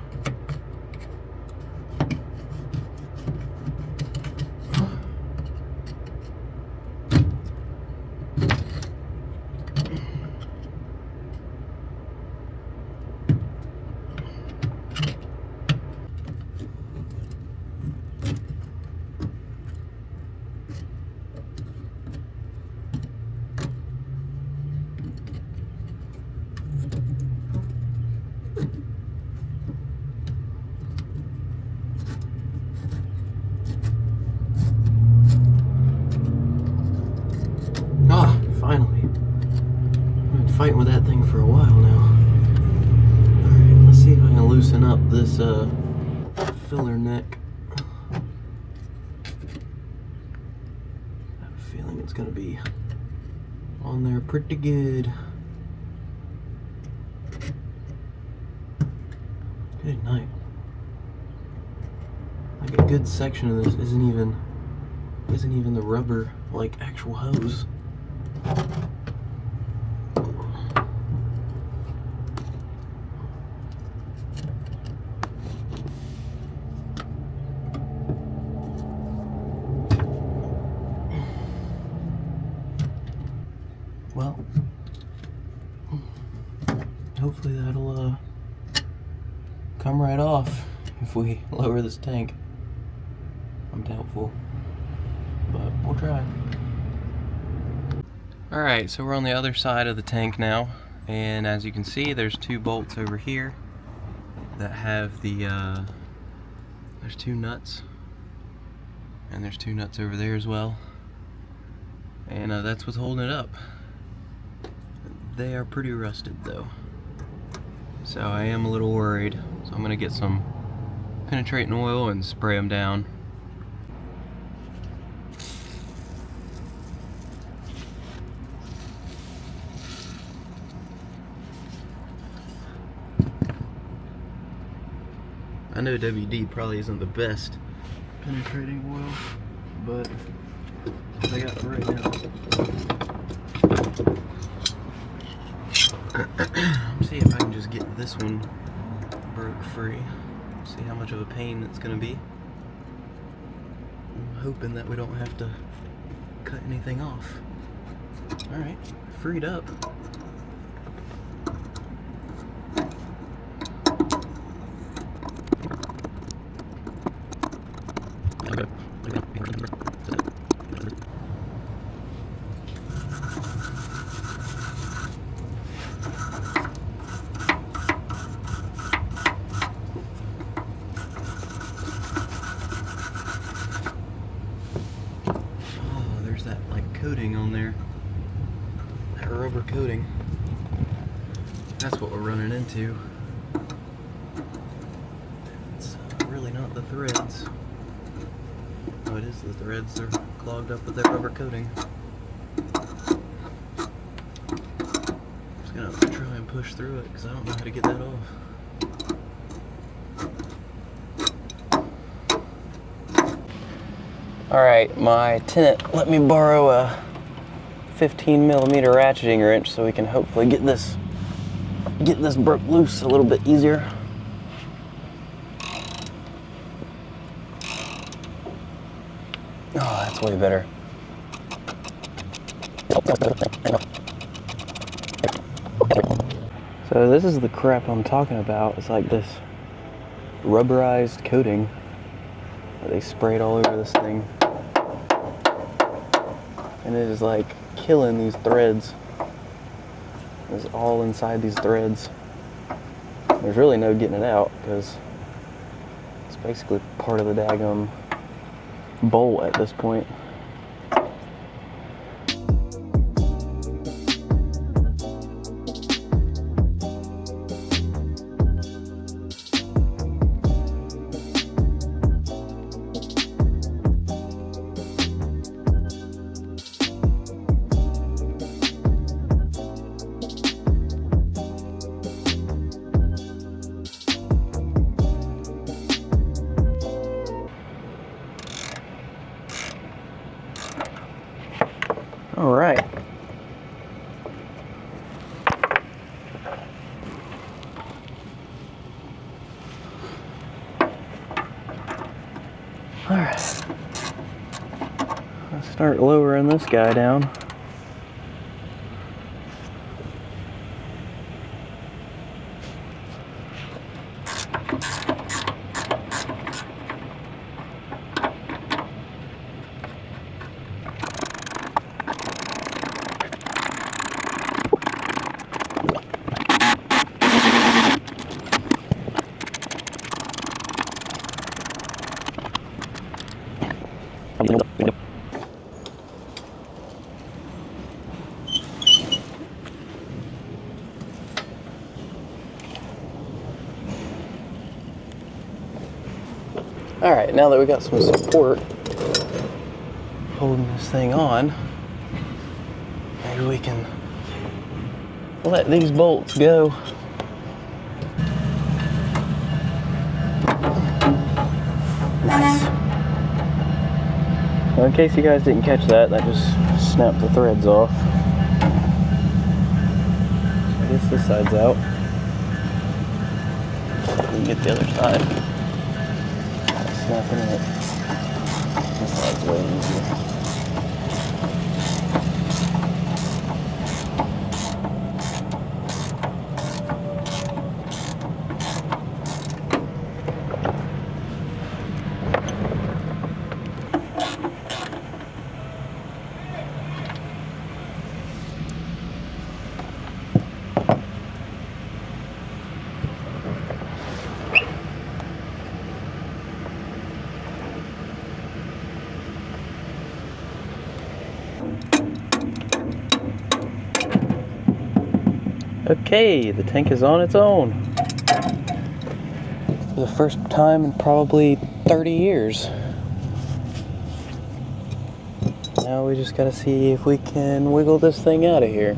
Finally. I've been fighting with that thing for a while now. Alright, let's see if I can loosen up this filler neck. I have a feeling it's gonna be on there pretty good. Good night. Like a good section of this isn't even the rubber, like actual hose. Well, hopefully that'll come right off if we lower this tank. I'm doubtful, but we'll try. Alright, so we're on the other side of the tank now, and as you can see, there's two bolts over here that have the, there's two nuts, and there's two nuts over there as well, and that's what's holding it up. They are pretty rusted though, so I am a little worried, so I'm going to get some penetrating oil and spray them down. I know WD probably isn't the best penetrating oil, but I got it right now. Let's see if I can just get this one broke free. See how much of a pain it's gonna be. I'm hoping that we don't have to cut anything off. Alright, freed up. That like coating on there, that rubber coating. That's what we're running into. It's really not the threads. Oh, it is the threads. They're clogged up with that rubber coating. Just gonna try and push through it because I don't know how to get that off. Alright, my tenant let me borrow a 15mm ratcheting wrench so we can hopefully get this broke loose a little bit easier. Oh, that's way better. So this is the crap I'm talking about. It's like this rubberized coating that they sprayed all over this thing. And it is like killing these threads. It's all inside these threads. There's really no getting it out because it's basically part of the daggum bolt at this point. All right. All right. Let's start lowering this guy down. All right, now that we got some support holding this thing on, I maybe we can let these bolts go. Nice. Well, in case you guys didn't catch that, that just snapped the threads off. I guess this side's out. We can get the other side. Snapping it. This side's way easier. Okay, the tank is on its own. For the first time in probably 30 years. Now we just gotta see if we can wiggle this thing out of here.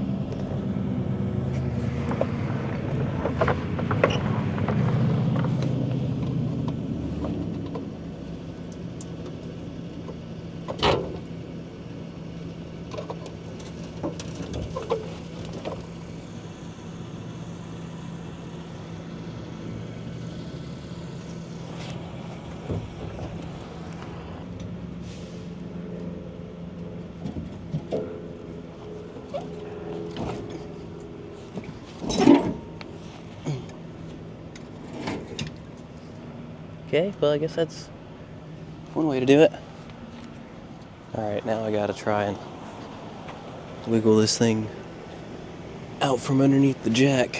Okay, well I guess that's one way to do it. Alright, now I gotta try and wiggle this thing out from underneath the jack.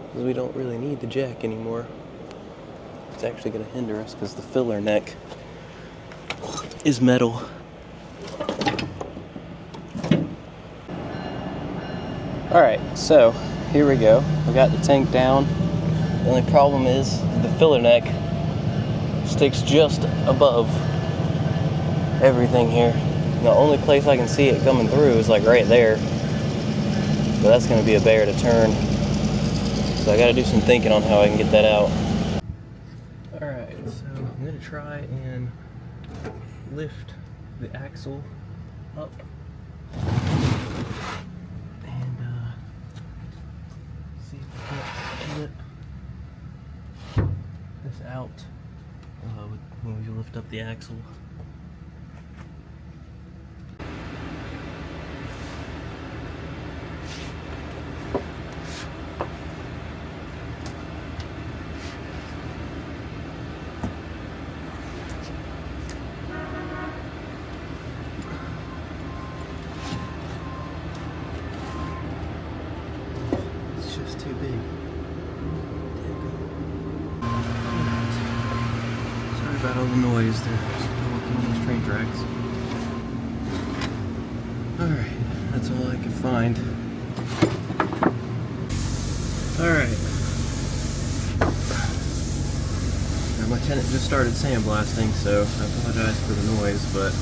Because we don't really need the jack anymore. It's actually gonna hinder us because the filler neck is metal. Alright, so here we go. We got the tank down. The only problem is the filler neck sticks just above everything here. And the only place I can see it coming through is like right there. But that's going to be a bear to turn. So I got to do some thinking on how I can get that out. Alright, so I'm going to try and lift the axle up. And see if I can get it. This out when we lift up the axle. It's just too big. About all the noise, they're working on these train tracks. Alright, that's all I could find. Alright. Now my tenant just started sandblasting, so I apologize for the noise, but I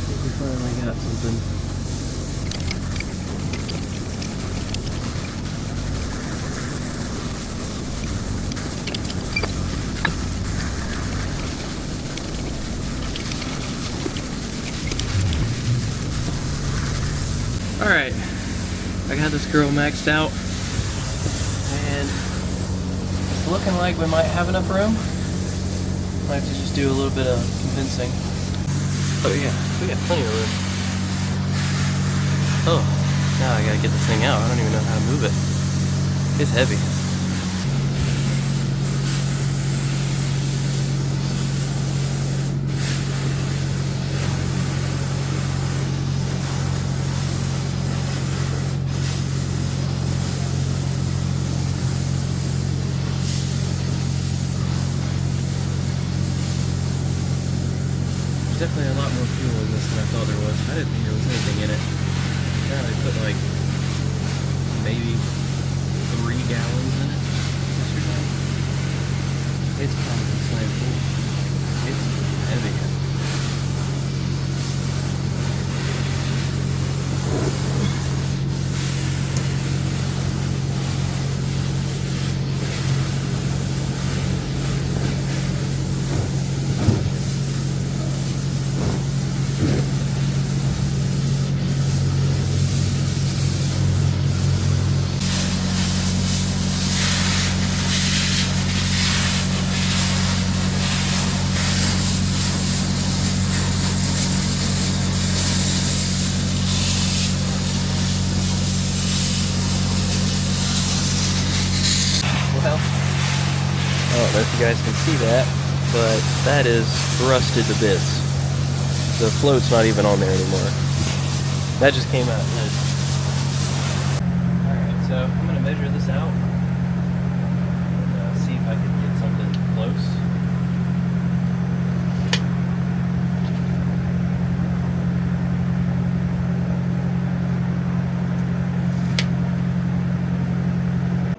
think we finally got something. Alright, I got this girl maxed out, and it's looking like we might have enough room. Might have to just do a little bit of convincing. Oh yeah, we got plenty of room. Oh, now I gotta get this thing out. I don't even know how to move it. It's heavy. There's definitely a lot more fuel in this than I thought there was. I didn't think there was anything in it. Apparently they put like maybe 3 gallons in it yesterday. It's probably slam full. It's heavy. you guys can see that, but that is rusted to bits. The float's not even on there anymore. That just came out. Alright, so I'm gonna measure this out and see if I can get something close.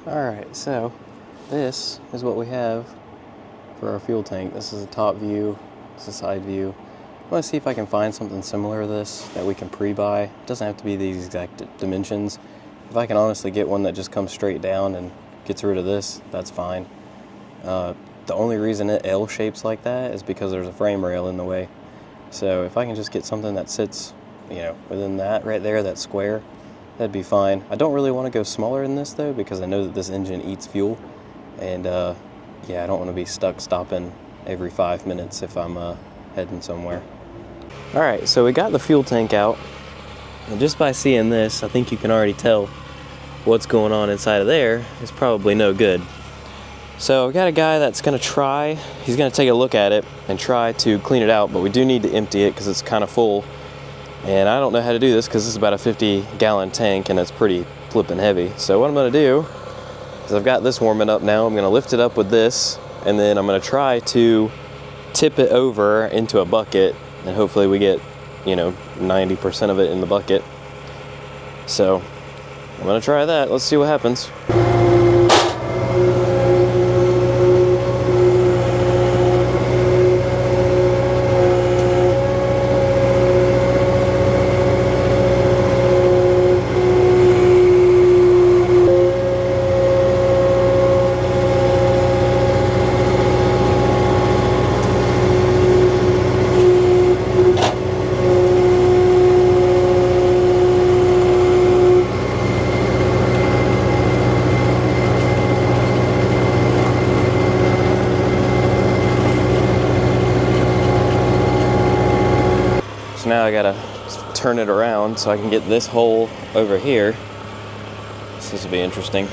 Alright, so this is what we have for our fuel tank. This is a top view, this is a side view. I want to see if I can find something similar to this that we can pre-buy. It doesn't have to be these exact dimensions. If I can honestly get one that just comes straight down and gets rid of this, that's fine. The only reason it L shapes like that is because there's a frame rail in the way. So if I can just get something that sits, you know, within that right there, that square, that'd be fine. I don't really want to go smaller than this though, because I know that this engine eats fuel, and yeah, I don't want to be stuck stopping every 5 minutes if I'm heading somewhere. All right, so we got the fuel tank out, and just by seeing this, I think you can already tell what's going on inside of there is probably no good. So we got a guy that's gonna try, he's gonna take a look at it and try to clean it out, but we do need to empty it because it's kind of full. And I don't know how to do this because this is about a 50-gallon tank and it's pretty flippin' heavy. So what I'm gonna do is I've got this warming up now. I'm gonna lift it up with this, and then I'm gonna try to tip it over into a bucket, and hopefully we get, you know, 90% of it in the bucket. So I'm gonna try that. Let's see what happens. So now I gotta turn it around so I can get this hole over here. So this will be interesting.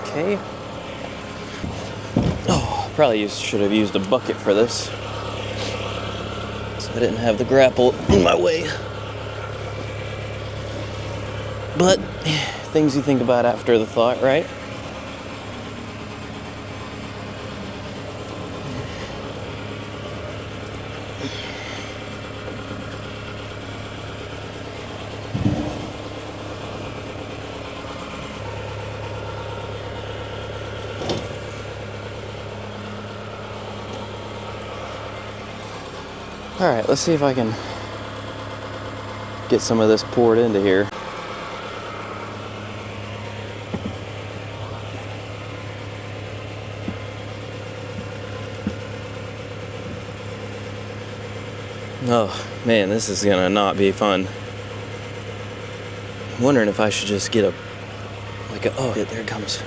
Okay. Oh, probably should have used a bucket for this, so I didn't have the grapple in my way. But things you think about after the thought, right? All right, let's see if I can get some of this poured into here. Oh man, this is gonna not be fun. I'm wondering if I should just get oh, there it comes.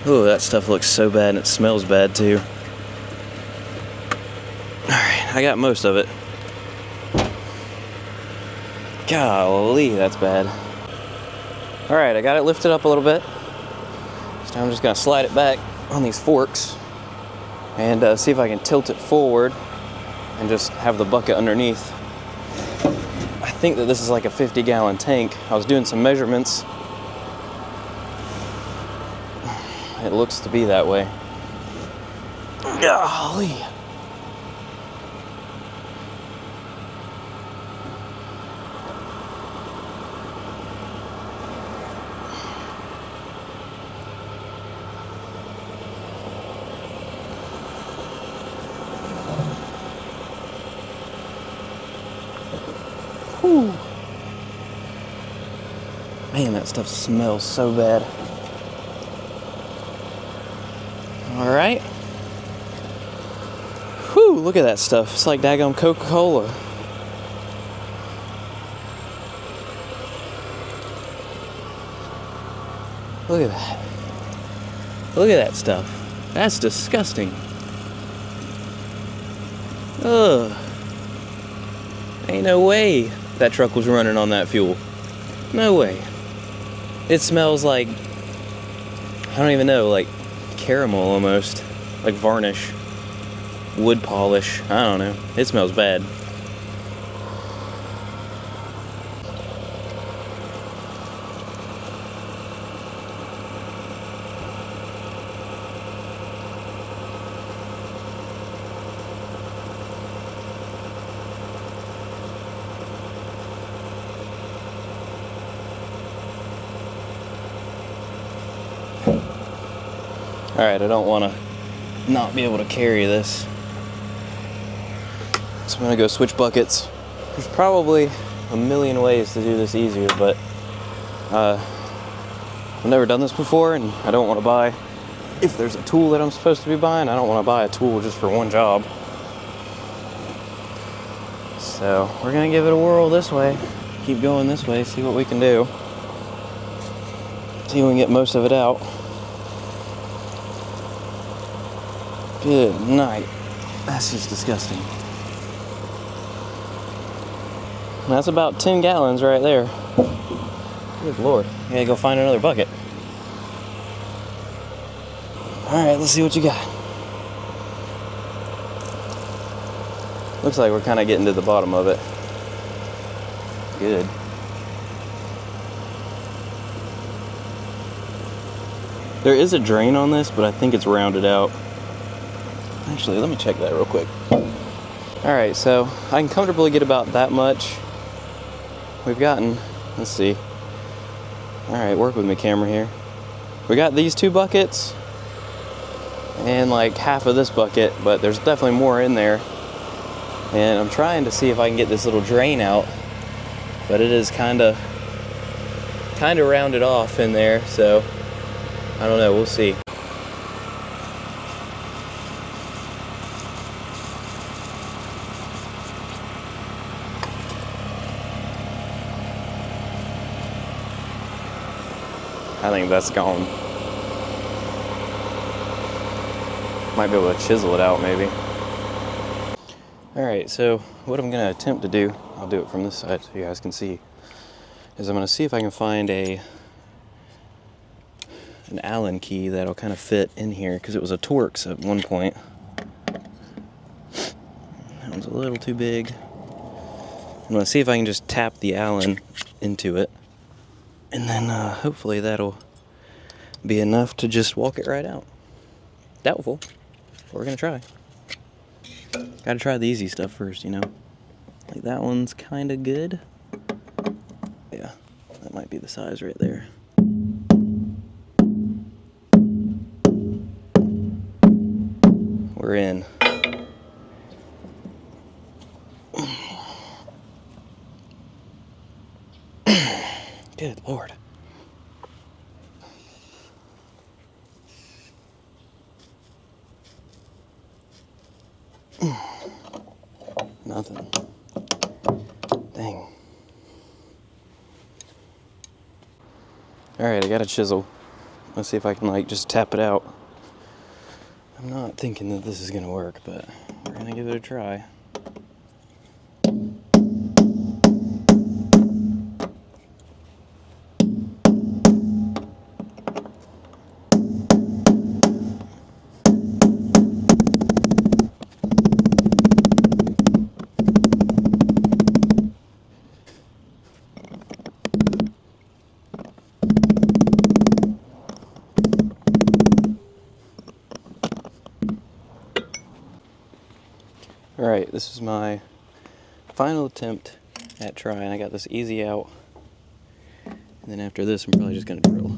Oh, that stuff looks so bad and it smells bad too. Alright, I got most of it. Golly, that's bad. Alright, I got it lifted up a little bit. So I'm just gonna slide it back on these forks and see if I can tilt it forward and just have the bucket underneath. I think that this is like a 50-gallon tank. I was doing some measurements. It looks to be that way. Golly. Whew. Man, that stuff smells so bad. All right. Whew, look at that stuff. It's like daggone Coca-Cola. Look at that. Look at that stuff. That's disgusting. Ugh. Ain't no way that truck was running on that fuel. No way. It smells like, I don't even know, like caramel almost. Like varnish. Wood polish. I don't know. It smells bad. Alright, I don't want to not be able to carry this. So I'm going to go switch buckets. There's probably a million ways to do this easier, but I've never done this before, and I don't want to buy, if there's a tool that I'm supposed to be buying, I don't want to buy a tool just for one job. So we're going to give it a whirl this way. Keep going this way, see what we can do. See if we can get most of it out. Good night. That's just disgusting. That's about 10 gallons right there. Good Lord. I gotta go find another bucket. Alright, let's see what you got. Looks like we're kind of getting to the bottom of it. Good. There is a drain on this, but I think it's rounded out. Actually, let me check that real quick. Alright, so I can comfortably get about that much. We've gotten, let's see. Alright, work with me, camera here. We got these 2 buckets and like half of this bucket, but there's definitely more in there. And I'm trying to see if I can get this little drain out, but it is kind of rounded off in there, so I don't know, we'll see. I think that's gone. Might be able to chisel it out maybe. Alright, so what I'm going to attempt to do, I'll do it from this side so you guys can see, is I'm going to see if I can find an Allen key that'll kind of fit in here, because it was a Torx at one point. That one's a little too big. I'm going to see if I can just tap the Allen into it, and then hopefully that'll be enough to just walk it right out. Doubtful, but we're going to try. Gotta try the easy stuff first, you know. Like that one's kind of good. Yeah, that might be the size right there. We're in. Good Lord. Nothing. Dang. Alright, I got a chisel. Let's see if I can like just tap it out. I'm not thinking that this is gonna work, but we're gonna give it a try. Alright, this is my final attempt at trying. I got this easy out. And then after this, I'm probably just going to drill.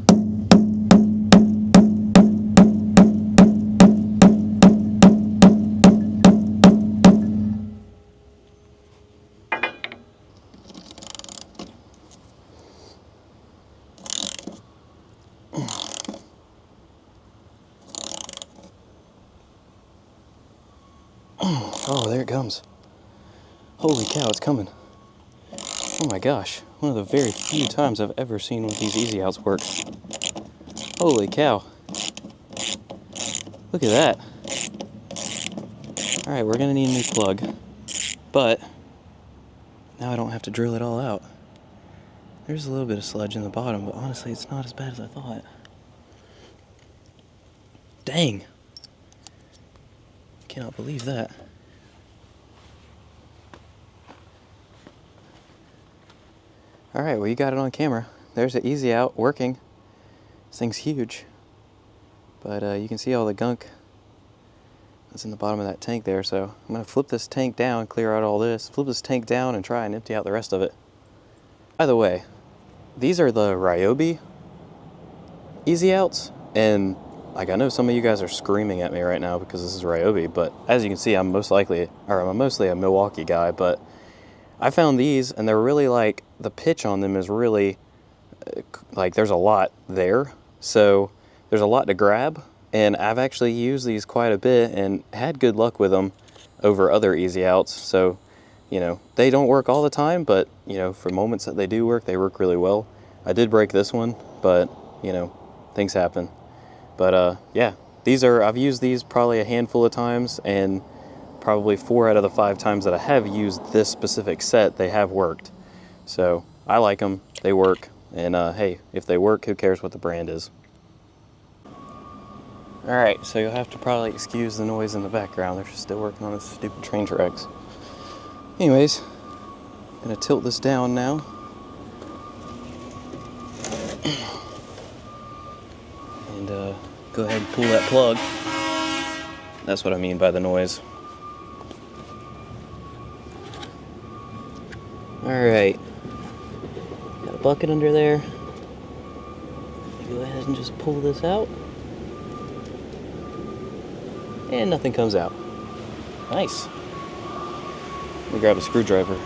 Oh, there it comes. Holy cow, it's coming. Oh my gosh, one of the very few times I've ever seen one of these easy outs work. Holy cow. Look at that. Alright, we're gonna need a new plug. But Now I don't have to drill it all out. There's a little bit of sludge in the bottom, but honestly, it's not as bad as I thought. Dang. Cannot believe that. Alright, well, you got it on camera. There's an easy out working. This thing's huge. But you can see all the gunk that's in the bottom of that tank there. So I'm going to flip this tank down, clear out all this, flip this tank down, and try and empty out the rest of it. By the way, these are the Ryobi easy outs. And like, I know some of you guys are screaming at me right now because this is Ryobi, but as you can see, I'm mostly a Milwaukee guy, but I found these and they're really like, the pitch on them is really, like there's a lot there. So there's a lot to grab, and I've actually used these quite a bit and had good luck with them over other easy outs. So, you know, they don't work all the time, but you know, for moments that they do work, they work really well. I did break this one, but you know, things happen. But yeah, I've used these probably a handful of times, and probably 4 out of the 5 times that I have used this specific set, they have worked. So I like them, they work, and hey, if they work, who cares what the brand is. Alright, so you'll have to probably excuse the noise in the background. They're just still working on this stupid train tracks. Anyways, I'm gonna tilt this down now. And go ahead and pull that plug. That's what I mean by the noise. Alright, got a bucket under there. Go ahead and just pull this out. And nothing comes out. Nice. Let me grab a screwdriver.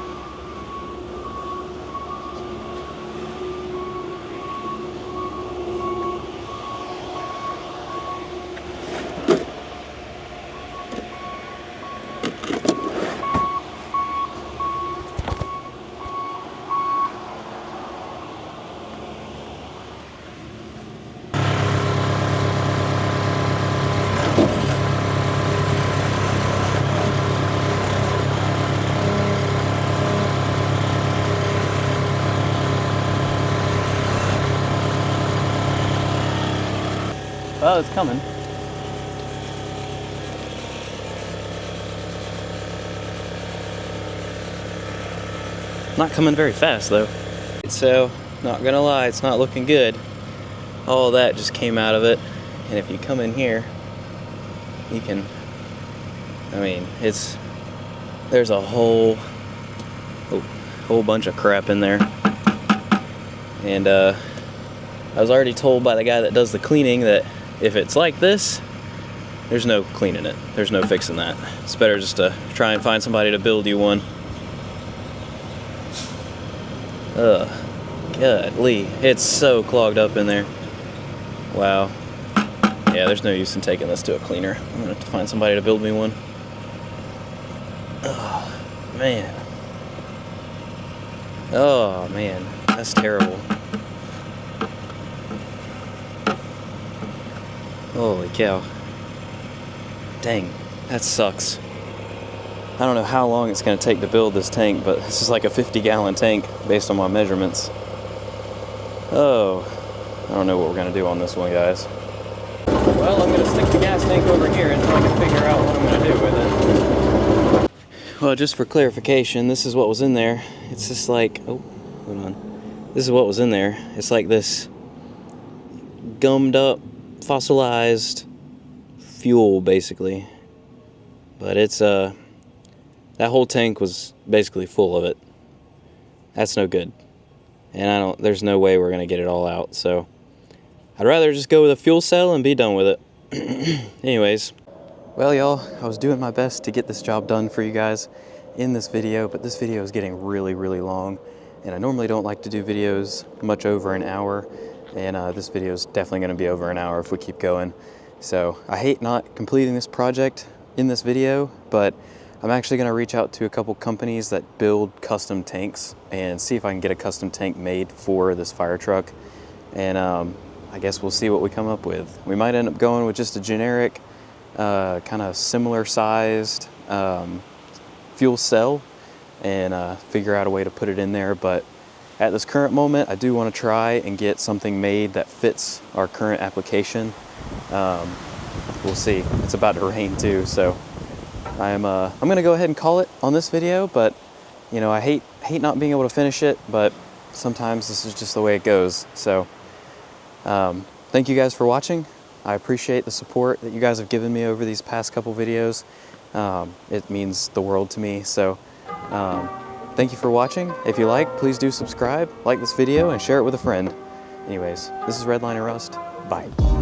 Oh, it's coming. Not coming very fast though. So, not gonna lie, it's not looking good. All that just came out of it. And if you come in here, you can, I mean, there's a whole bunch of crap in there. And I was already told by the guy that does the cleaning that if it's like this, there's no cleaning it. There's no fixing that. It's better just to try and find somebody to build you one. Ugh, godly. It's so clogged up in there. Wow. Yeah, there's no use in taking this to a cleaner. I'm gonna have to find somebody to build me one. Oh, man. Oh, man. That's terrible. Holy cow. Dang, that sucks. I don't know how long it's going to take to build this tank, but this is like a 50-gallon tank based on my measurements. Oh, I don't know what we're going to do on this one, guys. Well, I'm going to stick the gas tank over here until I can figure out what I'm going to do with it. Well, just for clarification, this is what was in there. It's just like, oh, hold on. This is what was in there. It's like this gummed up, fossilized fuel, basically. But it's, that whole tank was basically full of it. That's no good. And there's no way we're gonna get it all out, so I'd rather just go with a fuel cell and be done with it. Anyways, well, y'all, I was doing my best to get this job done for you guys in this video, but this video is getting really, really long, and I normally don't like to do videos much over an hour, and this video is definitely gonna be over an hour if we keep going. So I hate not completing this project in this video, but I'm actually going to reach out to a couple companies that build custom tanks and see if I can get a custom tank made for this fire truck. And I guess we'll see what we come up with. We might end up going with just a generic, kind of similar sized fuel cell, and figure out a way to put it in there. But at this current moment, I do want to try and get something made that fits our current application. We'll see. It's about to rain too, so I'm gonna go ahead and call it on this video. But you know, I hate not being able to finish it, but sometimes this is just the way it goes. So thank you guys for watching. I appreciate the support that you guys have given me over these past couple videos. It means the world to me. So thank you for watching. If you like, please do subscribe, like this video, and share it with a friend. Anyways, this is Redline and Rust. Bye.